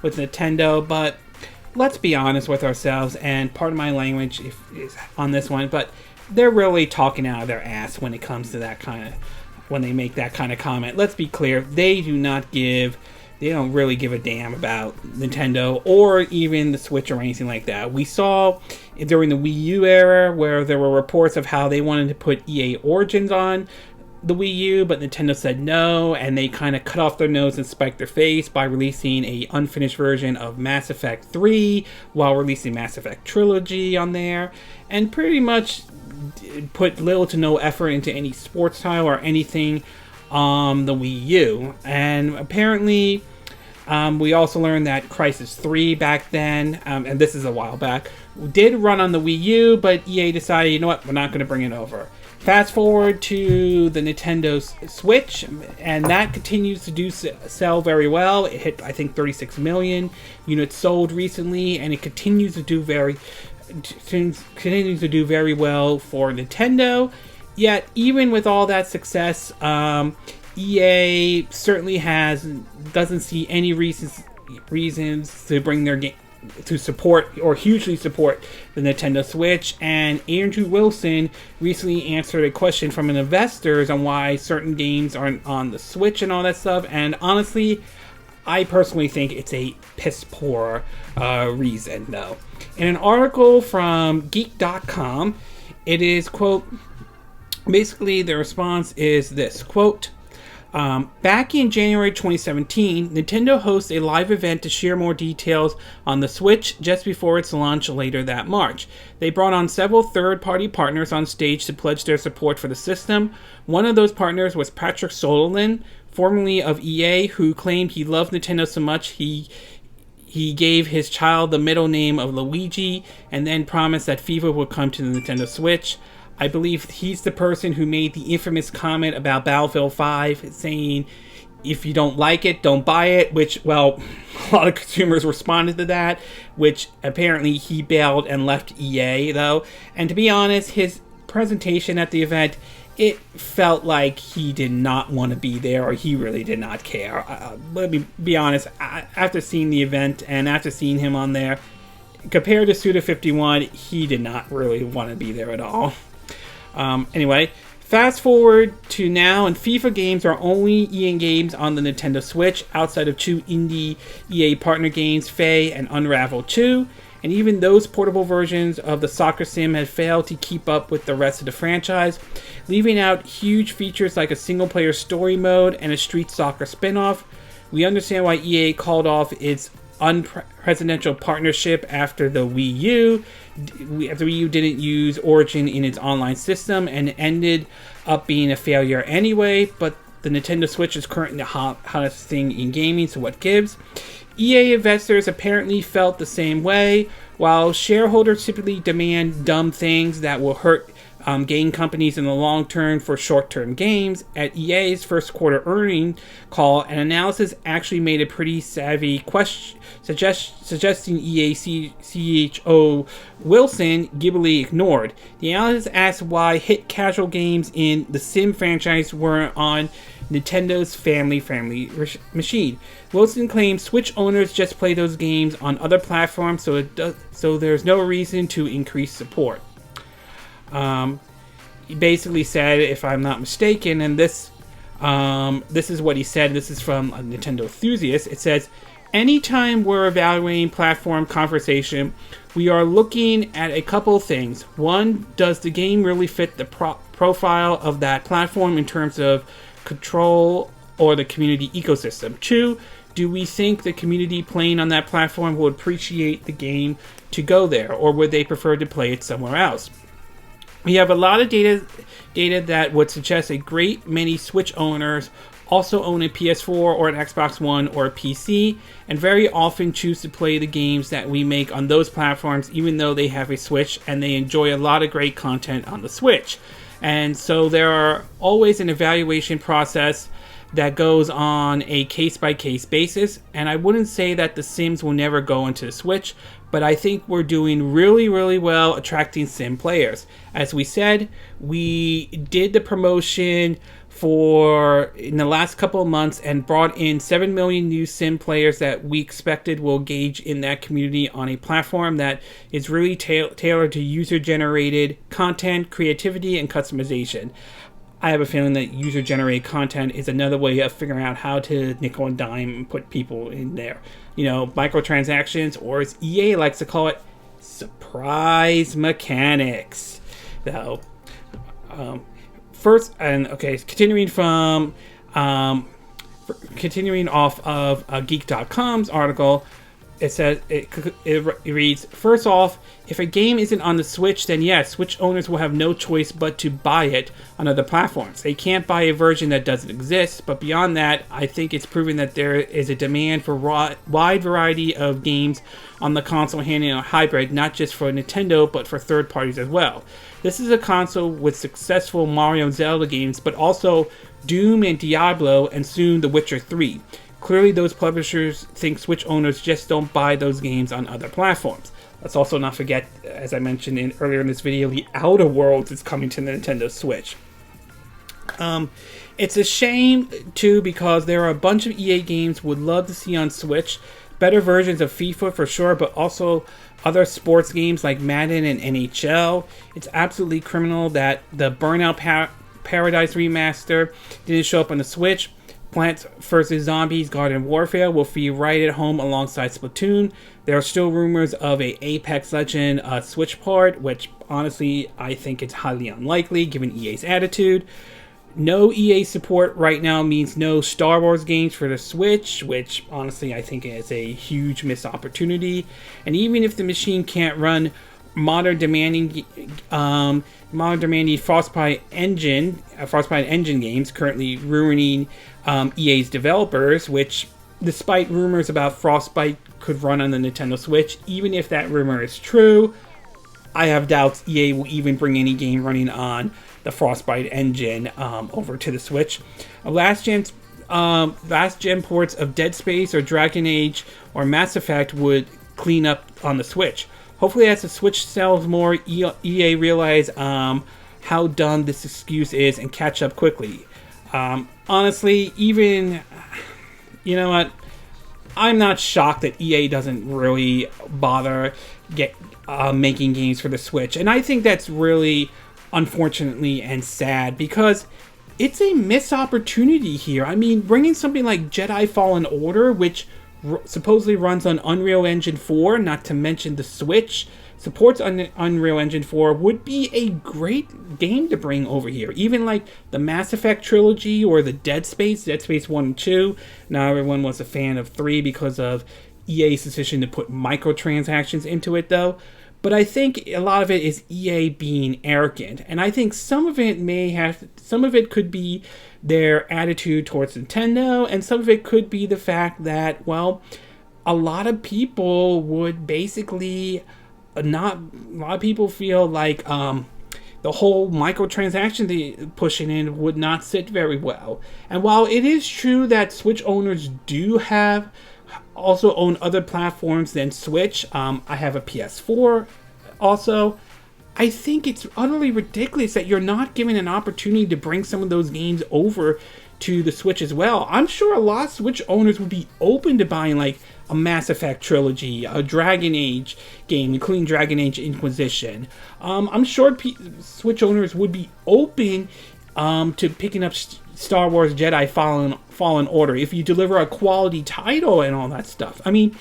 Nintendo, but let's be honest with ourselves, and pardon my language is on this one, but they're really talking out of their ass when it comes to that kind of, when they make that kind of comment. Let's be clear, they don't really give a damn about Nintendo or even the Switch or anything like that. We saw during the Wii U era where there were reports of how they wanted to put EA Origins on the Wii U, but Nintendo said no, and they kind of cut off their nose and spiked their face by releasing a unfinished version of Mass Effect 3 while releasing Mass Effect Trilogy on there, and pretty much put little to no effort into any sports title or anything on the Wii U. And apparently, we also learned that Crysis 3 back then, and this is a while back, did run on the Wii U, but EA decided, you know what, we're not going to bring it over. Fast forward to the Nintendo Switch, and that continues to sell very well. It hit, I think, 36 million units sold recently, and it continues to do very well for Nintendo. Yet, even with all that success, EA certainly doesn't see any reasons to bring their game to support or hugely support the Nintendo Switch. And Andrew Wilson recently answered a question from an investors on why certain games aren't on the Switch and all that stuff. And honestly, I personally think it's a piss poor reason, though. In an article from Geek.com, it is, quote, basically the response is this, quote, back in January 2017, Nintendo hosts a live event to share more details on the Switch just before its launch later that March. They brought on several third-party partners on stage to pledge their support for the system. One of those partners was Patrick Solow, formerly of EA, who claimed he loved Nintendo so much he gave his child the middle name of Luigi and then promised that FIFA would come to the Nintendo Switch. I believe he's the person who made the infamous comment about Battlefield 5, saying, if you don't like it, don't buy it, which, well, a lot of consumers responded to that, which apparently he bailed and left EA, though. And to be honest, his presentation at the event, it felt like he did not want to be there, or he really did not care. Let me be honest, after seeing the event and after seeing him on there, compared to Suda51, he did not really want to be there at all. Anyway, fast forward to now, and FIFA games are only EA games on the Nintendo Switch, outside of two indie EA partner games, Faye and Unravel 2, and even those portable versions of the soccer sim have failed to keep up with the rest of the franchise, leaving out huge features like a single-player story mode and a street soccer spin-off. We understand why EA called off its unprecedented partnership after the Wii U. After Wii U didn't use Origin in its online system and ended up being a failure anyway, but the Nintendo Switch is currently the hottest thing in gaming, so what gives? EA investors apparently felt the same way. While shareholders typically demand dumb things that will hurt game companies in the long term for short-term games, at EA's first quarter earnings call, an analysis actually made a pretty savvy question suggesting EA CHO Wilson gibbily ignored. The analysis asked why hit casual games in the Sim franchise weren't on Nintendo's family machine. Wilson claimed Switch owners just play those games on other platforms, so there's no reason to increase support. He basically said, if I'm not mistaken, and this is what he said. This is from a Nintendo Enthusiast. It says, anytime we're evaluating platform conversation, we are looking at a couple of things. One, does the game really fit the profile of that platform in terms of control or the community ecosystem? Two, do we think the community playing on that platform would appreciate the game to go there, or would they prefer to play it somewhere else? We have a lot of data that would suggest a great many Switch owners also own a PS4 or an Xbox One or a PC, and very often choose to play the games that we make on those platforms, even though they have a Switch, and they enjoy a lot of great content on the Switch. And so there are always an evaluation process that goes on a case-by-case basis, and I wouldn't say that the Sims will never go into the Switch, but I think we're doing really, really well attracting Sim players. As we said, we did the promotion in the last couple of months and brought in 7 million new sim players that we expected will engage in that community on a platform that is really tailored to user-generated content, creativity, and customization. I have a feeling that user-generated content is another way of figuring out how to nickel and dime and put people in there. You know, microtransactions, or as EA likes to call it, surprise mechanics. So, first, and okay, continuing off of Geek.com's article, it says it reads, first off, if a game isn't on the Switch, then yes, Switch owners will have no choice but to buy it on other platforms. They can't buy a version that doesn't exist, but beyond that, I think it's proven that there is a demand for wide variety of games on the console handling a hybrid, not just for Nintendo, but for third parties as well. This is a console with successful Mario and Zelda games, but also Doom and Diablo, and soon The Witcher 3. Clearly, those publishers think Switch owners just don't buy those games on other platforms. Let's also not forget, as I mentioned earlier in this video, The Outer Worlds is coming to the Nintendo Switch. It's a shame, too, because there are a bunch of EA games would love to see on Switch. Better versions of FIFA for sure, but also other sports games like Madden and NHL. It's absolutely criminal that the Burnout Paradise remaster didn't show up on the Switch. Plants vs. Zombies Garden Warfare will be right at home alongside Splatoon. There are still rumors of a Apex Legend Switch port, which honestly I think it's highly unlikely given EA's attitude. No EA support right now means no Star Wars games for the Switch, which honestly I think is a huge missed opportunity. And even if the machine can't run modern demanding Frostbite engine games, currently ruining EA's developers, which despite rumors about Frostbite could run on the Nintendo Switch, even if that rumor is true, I have doubts EA will even bring any game running on the Frostbite engine over to the Switch. Last gen ports of Dead Space or Dragon Age or Mass Effect would clean up on the Switch. Hopefully as the Switch sells more, EA realize how dumb this excuse is and catch up quickly. Honestly, even, you know what, I'm not shocked that EA doesn't really bother making games for the Switch. And I think that's really, unfortunately, and sad, because it's a missed opportunity here. I mean, bringing something like Jedi Fallen Order, which supposedly runs on Unreal Engine 4, not to mention the Switch supports Unreal Engine 4, would be a great game to bring over here. Even like the Mass Effect trilogy or the Dead Space 1 and 2. Now everyone was a fan of 3 because of EA's decision to put microtransactions into it though. But I think a lot of it is EA being arrogant. And I think some of it could be their attitude towards Nintendo, and some of it could be the fact that, well, a lot of people would basically a lot of people feel like the whole microtransaction pushing in would not sit very well. And while it is true that Switch owners do also own other platforms than Switch, I have a PS4 also, I think it's utterly ridiculous that you're not given an opportunity to bring some of those games over to the Switch as well. I'm sure a lot of Switch owners would be open to buying like a Mass Effect trilogy, a Dragon Age game, including Dragon Age Inquisition. I'm sure Switch owners would be open to picking up Star Wars Jedi Fallen Order if you deliver a quality title and all that stuff. I mean,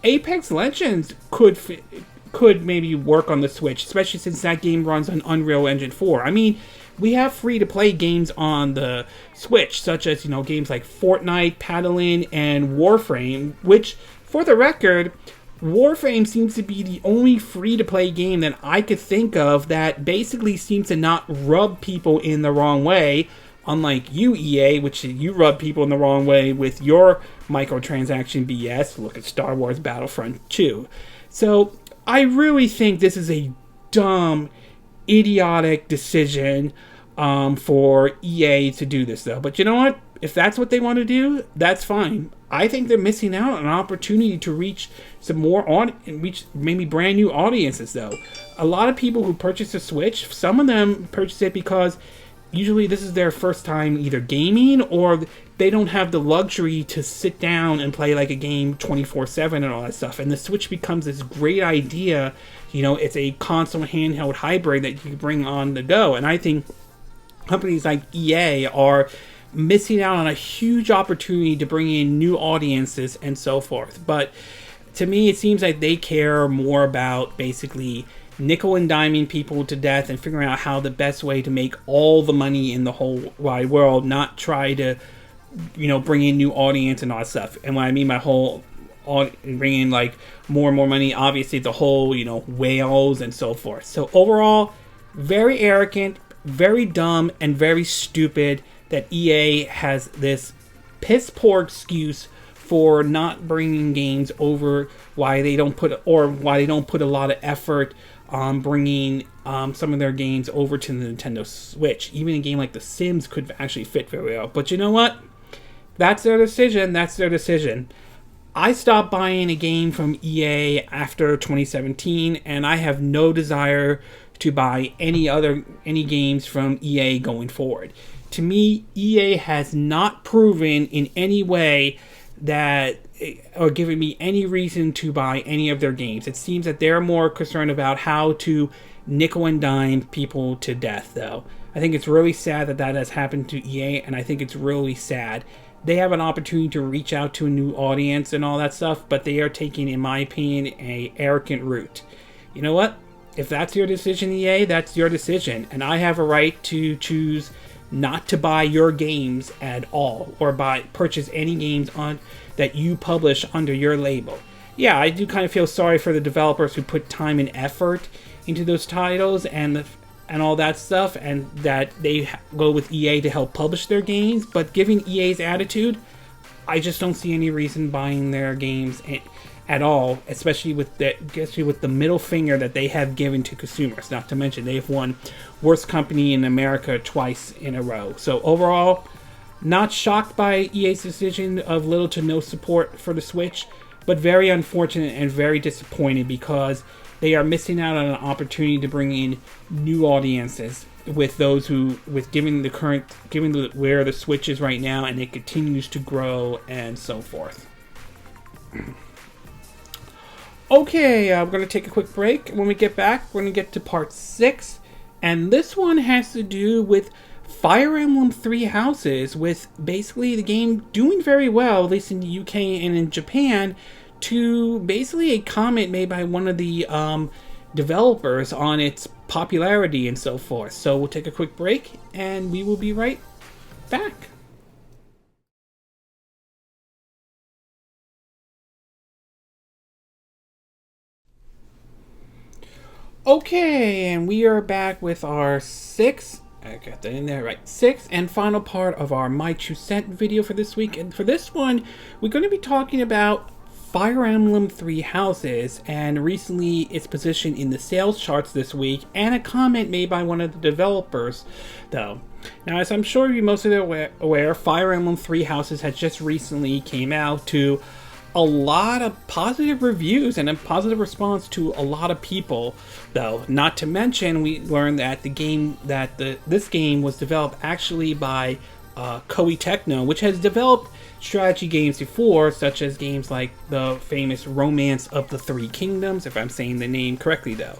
Apex Legends could maybe work on the Switch, especially since that game runs on Unreal Engine 4. I mean, we have free-to-play games on the Switch, such as, games like Fortnite, Paddling, and Warframe, which, for the record, Warframe seems to be the only free-to-play game that I could think of that basically seems to not rub people in the wrong way, unlike you, EA, which you rub people in the wrong way with your microtransaction BS. Look at Star Wars Battlefront 2. So, I really think this is a dumb, idiotic decision for EA to do this, though. But you know what? If that's what they want to do, that's fine. I think they're missing out on an opportunity to reach some more reach maybe brand new audiences, though. A lot of people who purchase a Switch, some of them purchase it because usually this is their first time either gaming, or they don't have the luxury to sit down and play like a game 24/7 and all that stuff. And the Switch becomes this great idea. You know, it's a console handheld hybrid that you can bring on the go. And I think companies like EA are missing out on a huge opportunity to bring in new audiences and so forth. But to me, it seems like they care more about basically nickel and diming people to death and figuring out how the best way to make all the money in the whole wide world, not try to, you know, bring in new audience and all that stuff. And what I mean by bringing in like more and more money, obviously the whole, you know, whales and so forth. So overall, very arrogant, very dumb, and very stupid that EA has this piss poor excuse for not bringing games over, why they don't put a lot of effort on bringing some of their games over to the Nintendo Switch. Even a game like The Sims could actually fit very well. But you know what? That's their decision. That's their decision. I stopped buying a game from EA after 2017, and I have no desire to buy any games from EA going forward. To me, EA has not proven in any way that, or given me any reason to buy any of their games. It seems that they're more concerned about how to nickel and dime people to death, though. I think it's really sad that that has happened to EA, and I think it's really sad. They have an opportunity to reach out to a new audience and all that stuff, but they are taking, in my opinion, a arrogant route. You know what? If that's your decision, EA, that's your decision, and I have a right to choose not to buy your games at all, or purchase any games that you publish under your label. Yeah, I do kind of feel sorry for the developers who put time and effort into those titles and all that stuff, and that they go with EA to help publish their games. But given EA's attitude, I just don't see any reason buying their games at all, especially with the middle finger that they have given to consumers. Not to mention they've won worst company in America twice in a row. So overall, not shocked by EA's decision of little to no support for the Switch, but very unfortunate and very disappointed because they are missing out on an opportunity to bring in new audiences with those who, given where the Switch is right now, and it continues to grow and so forth. Okay, we're going to take a quick break. When we get back, we're going to get to part 6. And this one has to do with Fire Emblem Three Houses, with basically the game doing very well, at least in the UK and in Japan, to basically a comment made by one of the developers on its popularity and so forth. So we'll take a quick break, and we will be right back. Okay, and we are back with our sixth and final part of our My Two Cent video for this week. And for this one, we're going to be talking about Fire Emblem Three Houses, and recently its position in the sales charts this week, and a comment made by one of the developers, though. Now, as I'm sure you most are aware, Fire Emblem Three Houses has just recently came out to a lot of positive reviews and a positive response to a lot of people, though. Not to mention, we learned that this game was developed actually by Koei Tecmo, which has developed strategy games before, such as games like the famous Romance of the Three Kingdoms, if I'm saying the name correctly, though.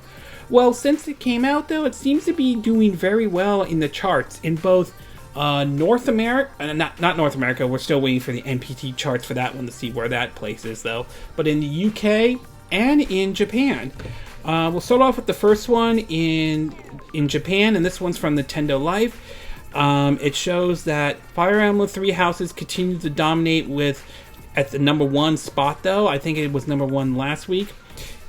Well, since it came out, though, it seems to be doing very well in the charts in both North America, not North America, we're still waiting for the NPT charts for that one to see where that places, though, but in the UK and in Japan. We'll start off with the first one in Japan, and this one's from Nintendo Life. It shows that Fire Emblem Three Houses continues to dominate at the number 1 spot, though. I think it was number 1 last week.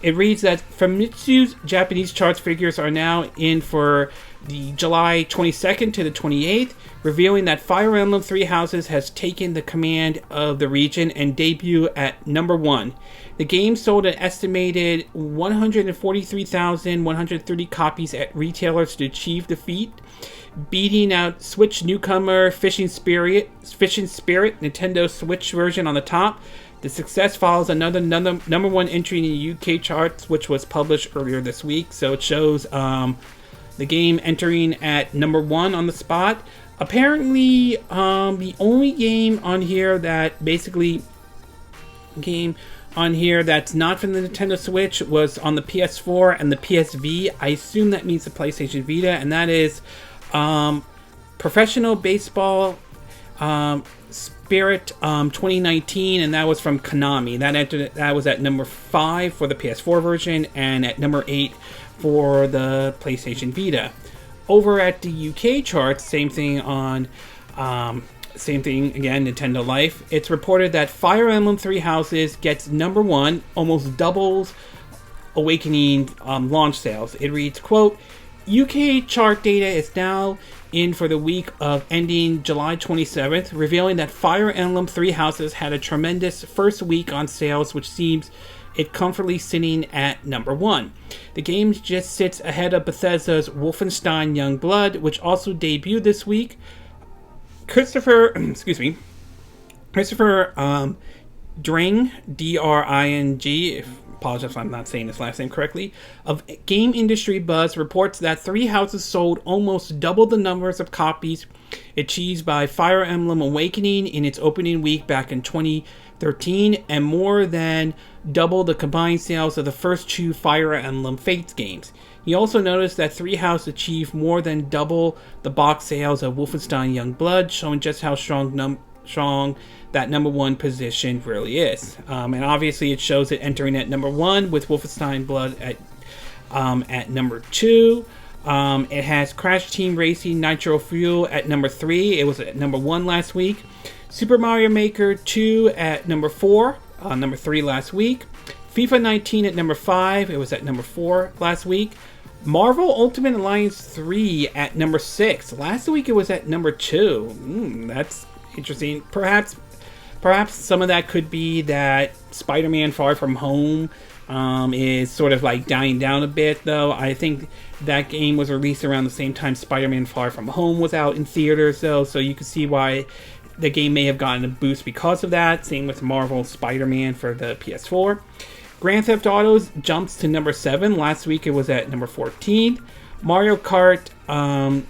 It reads that Famitsu's Japanese charts figures are now in for the July 22nd to the 28th, revealing that Fire Emblem Three Houses has taken the command of the region and debuted at number 1. The game sold an estimated 143,130 copies at retailers to achieve the feat, beating out Switch newcomer Fishing Spirit, Nintendo Switch version on the top. The success follows another number 1 entry in the UK charts, which was published earlier this week. So it shows The game entering at number 1 on the spot. Apparently, the only game on here that's not from the Nintendo Switch was on the PS4 and the PSV. I assume that means the PlayStation Vita, and that is Professional Baseball Spirit 2019, and that was from Konami. That was at number 5 for the PS4 version, and at number 8 for the PlayStation Vita. Over at the UK charts, same thing again, Nintendo Life. It's reported that Fire Emblem Three Houses gets number 1, almost doubles Awakening launch sales. It reads, quote, UK chart data is now in for the week of ending July 27th, revealing that Fire Emblem Three Houses had a tremendous first week on sales, which seems it comfortably sitting at number 1. The game just sits ahead of Bethesda's Wolfenstein Youngblood, which also debuted this week. Christopher Dring, D-R-I-N-G, apologize if I'm not saying his last name correctly, of Game Industry Buzz reports that Three Houses sold almost double the numbers of copies achieved by Fire Emblem Awakening in its opening week back in 2013, and more than double the combined sales of the first 2 Fire Emblem Fates games. He also noticed that Three Houses achieved more than double the box sales of Wolfenstein Youngblood, showing just how strong that number 1 position really is. And obviously it shows it entering at number 1 with Wolfenstein Blood at number 2. It has Crash Team Racing Nitro Fuel at number 3. It was at number 1 last week. Super Mario Maker 2 at number 4. Number 3 last week. FIFA 19 at number 5. It was at number 4 last week. Marvel Ultimate Alliance 3 at number 6. Last week it was at number 2. That's interesting. Perhaps some of that could be that Spider-Man Far From Home is sort of like dying down a bit, though. I think that game was released around the same time Spider-Man Far From Home was out in theaters, though, so you can see why the game may have gotten a boost because of that. Same with Marvel Spider-Man for the PS4. Grand Theft Auto jumps to number 7. Last week it was at number 14. Mario Kart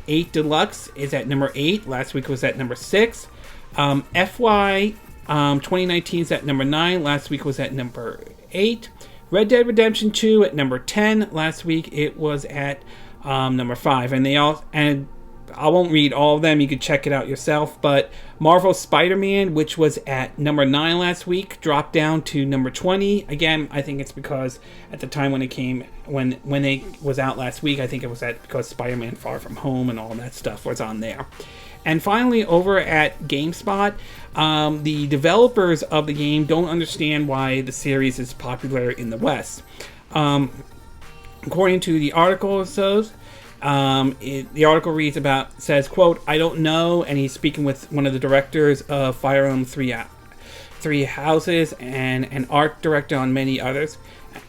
8 Deluxe is at number 8. Last week it was at number 6. FY 2019 is at number 9. Last week was at number 8. Red Dead Redemption 2 at number 10. Last week it was at number 5. And I won't read all of them. You can check it out yourself. But Marvel Spider-Man, which was at number 9 last week, dropped down to number 20. Again, I think it's because at the time when it was out last week, I think it was because Spider-Man Far From Home and all that stuff was on there. And finally, over at GameSpot, the developers of the game don't understand why the series is popular in the West. According to the article, the article says, quote, I don't know, and he's speaking with one of the directors of Fire Emblem Three Houses and an art director on many others.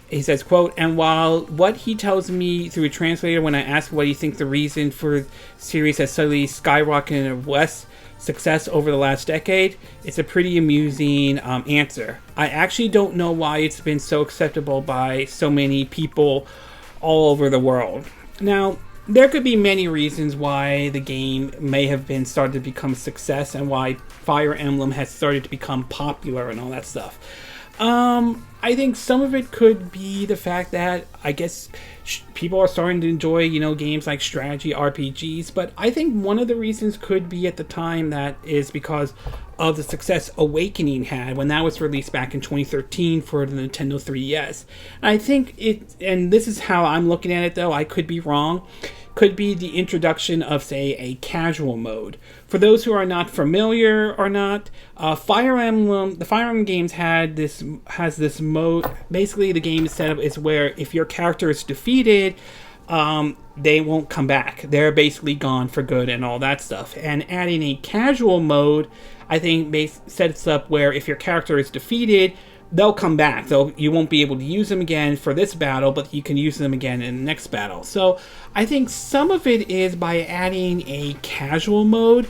He says, quote, and while what he tells me through a translator when I ask what he thinks the reason for the series has suddenly skyrocketed in West success over the last decade, it's a pretty amusing answer. I actually don't know why it's been so acceptable by so many people all over the world. Now, there could be many reasons why the game may have been started to become a success and why Fire Emblem has started to become popular and all that stuff. I think some of it could be the fact that I guess people are starting to enjoy, games like strategy RPGs, but I think one of the reasons could be at the time that is because of the success Awakening had when that was released back in 2013 for the Nintendo 3DS. I think and this is how I'm looking at it, though, I could be wrong, could be the introduction of, say, a casual mode. For those who are not familiar or not, the Fire Emblem games has this mode. Basically, the game is set up is where if your character is defeated, they won't come back. They're basically gone for good and all that stuff. And adding a casual mode, I think, sets up where if your character is defeated, they'll come back. You won't be able to use them again for this battle, but you can use them again in the next battle. So I think some of it is by adding a casual mode,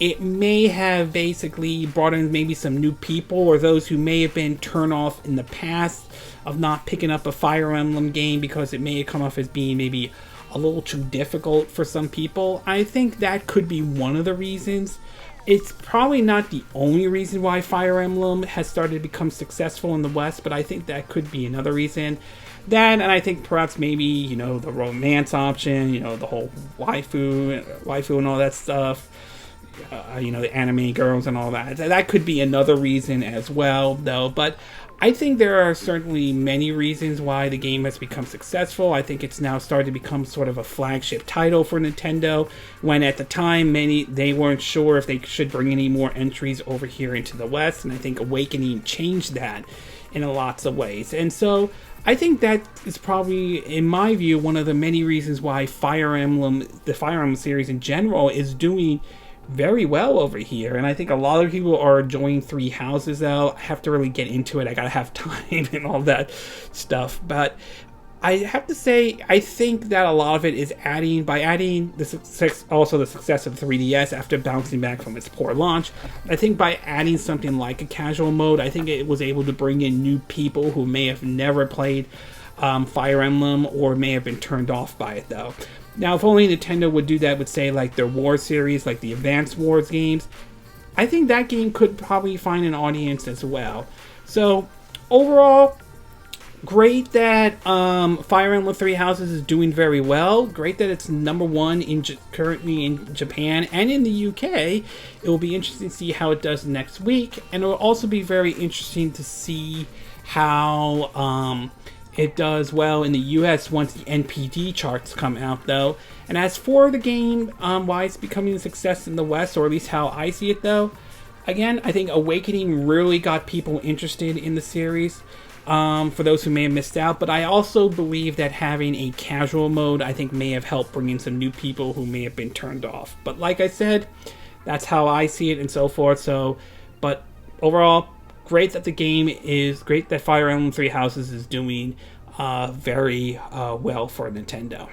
it may have basically brought in maybe some new people or those who may have been turned off in the past of not picking up a Fire Emblem game because it may have come off as being maybe a little too difficult for some people. I think that could be one of the reasons. It's probably not the only reason why Fire Emblem has started to become successful in the West, but I think that could be another reason. That, and I think perhaps maybe, you know, the romance option, you know, the whole waifu and all that stuff, you know, the anime girls and all that. That could be another reason as well, though. But I think there are certainly many reasons why the game has become successful. I think it's now started to become sort of a flagship title for Nintendo, when at the time they weren't sure if they should bring any more entries over here into the West, and I think Awakening changed that in lots of ways. And so I think that is probably, in my view, one of the many reasons why the Fire Emblem series in general is doing very well over here. And I think a lot of people are enjoying Three Houses, though. I have to really get into it. I gotta have time and all that stuff. But I have to say, I think that a lot of it is by adding the success of the 3DS after bouncing back from its poor launch. I think by adding something like a casual mode, I think it was able to bring in new people who may have never played Fire Emblem or may have been turned off by it, though. Now, if only Nintendo would do that with, say, like their War series, like the Advance Wars games, I think that game could probably find an audience as well. So, overall, great that Fire Emblem Three Houses is doing very well. Great that it's #1 currently in Japan and in the UK. It will be interesting to see how it does next week, and it will also be very interesting to see how it does well in the US once the NPD charts come out, though. And as for the game, why it's becoming a success in the West, or at least how I see it, though, again, I think Awakening really got people interested in the series. For those who may have missed out, but I also believe that having a casual mode, I think, may have helped bring in some new people who may have been turned off. But like I said, that's how I see it and so forth. So, but overall, great that Fire Emblem Three Houses is doing very well for Nintendo.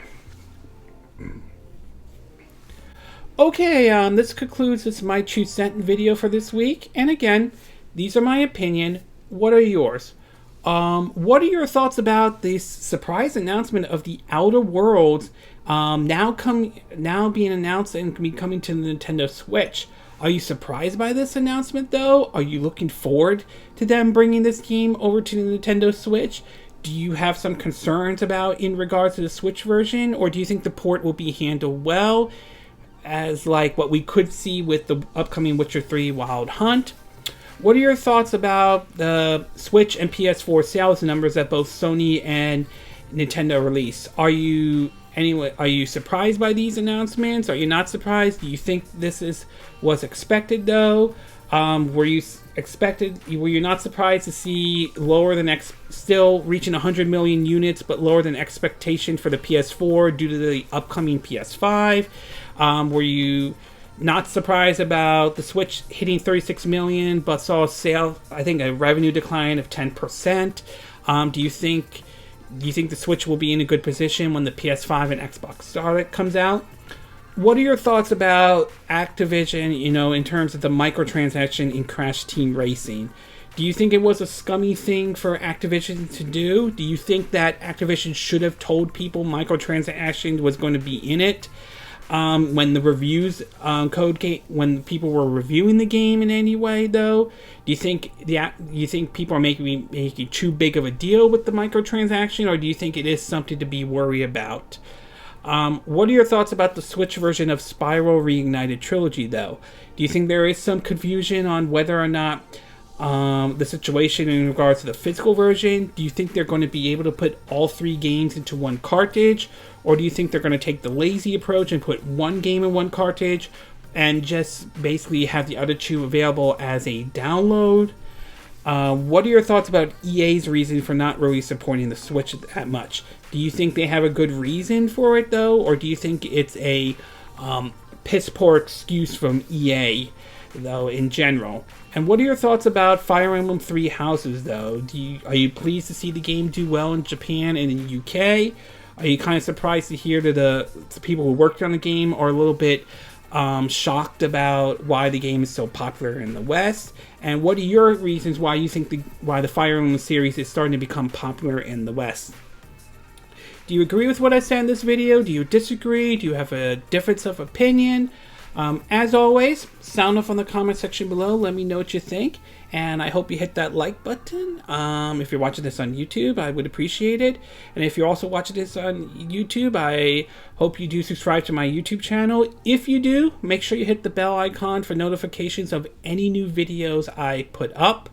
Okay, this concludes this My 2 Cent video for this week. And again, these are my opinion. What are yours? What are your thoughts about this surprise announcement of the Outer Worlds now being announced and be coming to the Nintendo Switch? Are you surprised by this announcement, though? Are you looking forward to them bringing this game over to the Nintendo Switch? Do you have some concerns in regards to the Switch version, or do you think the port will be handled well, as like what we could see with the upcoming Witcher 3 Wild Hunt? What are your thoughts about the Switch and PS4 sales numbers that both Sony and Nintendo release? Are you surprised by these announcements? Are you not surprised? Do you think this was expected, though? Were you not surprised to see still reaching 100 million units, but lower than expectation for the PS4 due to the upcoming PS5? Were you not surprised about the Switch hitting 36 million, but saw a revenue decline of 10%? Do you think the Switch will be in a good position when the PS5 and Xbox Scarlet comes out? What are your thoughts about Activision, in terms of the microtransaction in Crash Team Racing? Do you think it was a scummy thing for Activision to do? Do you think that Activision should have told people microtransactions was going to be in it? When the reviews when people were reviewing the game in any way, though? Do you think people are making too big of a deal with the microtransaction, or do you think it is something to be worried about? What are your thoughts about the Switch version of Spyro Reignited Trilogy, though? Do you think there is some confusion on whether or not the situation in regards to the physical version? Do you think they're going to be able to put all 3 games into one cartridge? Or do you think they're going to take the lazy approach and put one game in one cartridge and just basically have the other 2 available as a download? What are your thoughts about EA's reason for not really supporting the Switch that much? Do you think they have a good reason for it, though? Or do you think it's a piss-poor excuse from EA, though, in general? And what are your thoughts about Fire Emblem Three Houses, though? Are you pleased to see the game do well in Japan and in the UK? Are you kind of surprised to hear that the people who worked on the game are a little bit shocked about why the game is so popular in the West? And what are your reasons why you think why the Fire Emblem series is starting to become popular in the West? Do you agree with what I said in this video? Do you disagree? Do you have a difference of opinion? As always, sound off on the comment section below. Let me know what you think. And I hope you hit that like button. If you're watching this on YouTube, I would appreciate it. And if you're also watching this on YouTube, I hope you do subscribe to my YouTube channel. If you do, make sure you hit the bell icon for notifications of any new videos I put up.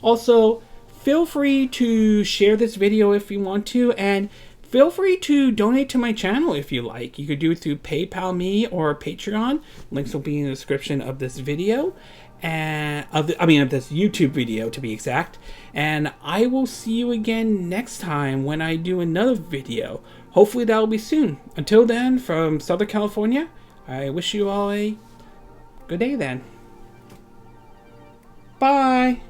Also, feel free to share this video if you want to, and feel free to donate to my channel if you like. You could do it through PayPal me or Patreon. Links will be in the description of this video, and of this YouTube video to be exact. And I will see you again next time when I do another video. Hopefully that will be soon. Until then, from Southern California, I wish you all a good day then. Bye.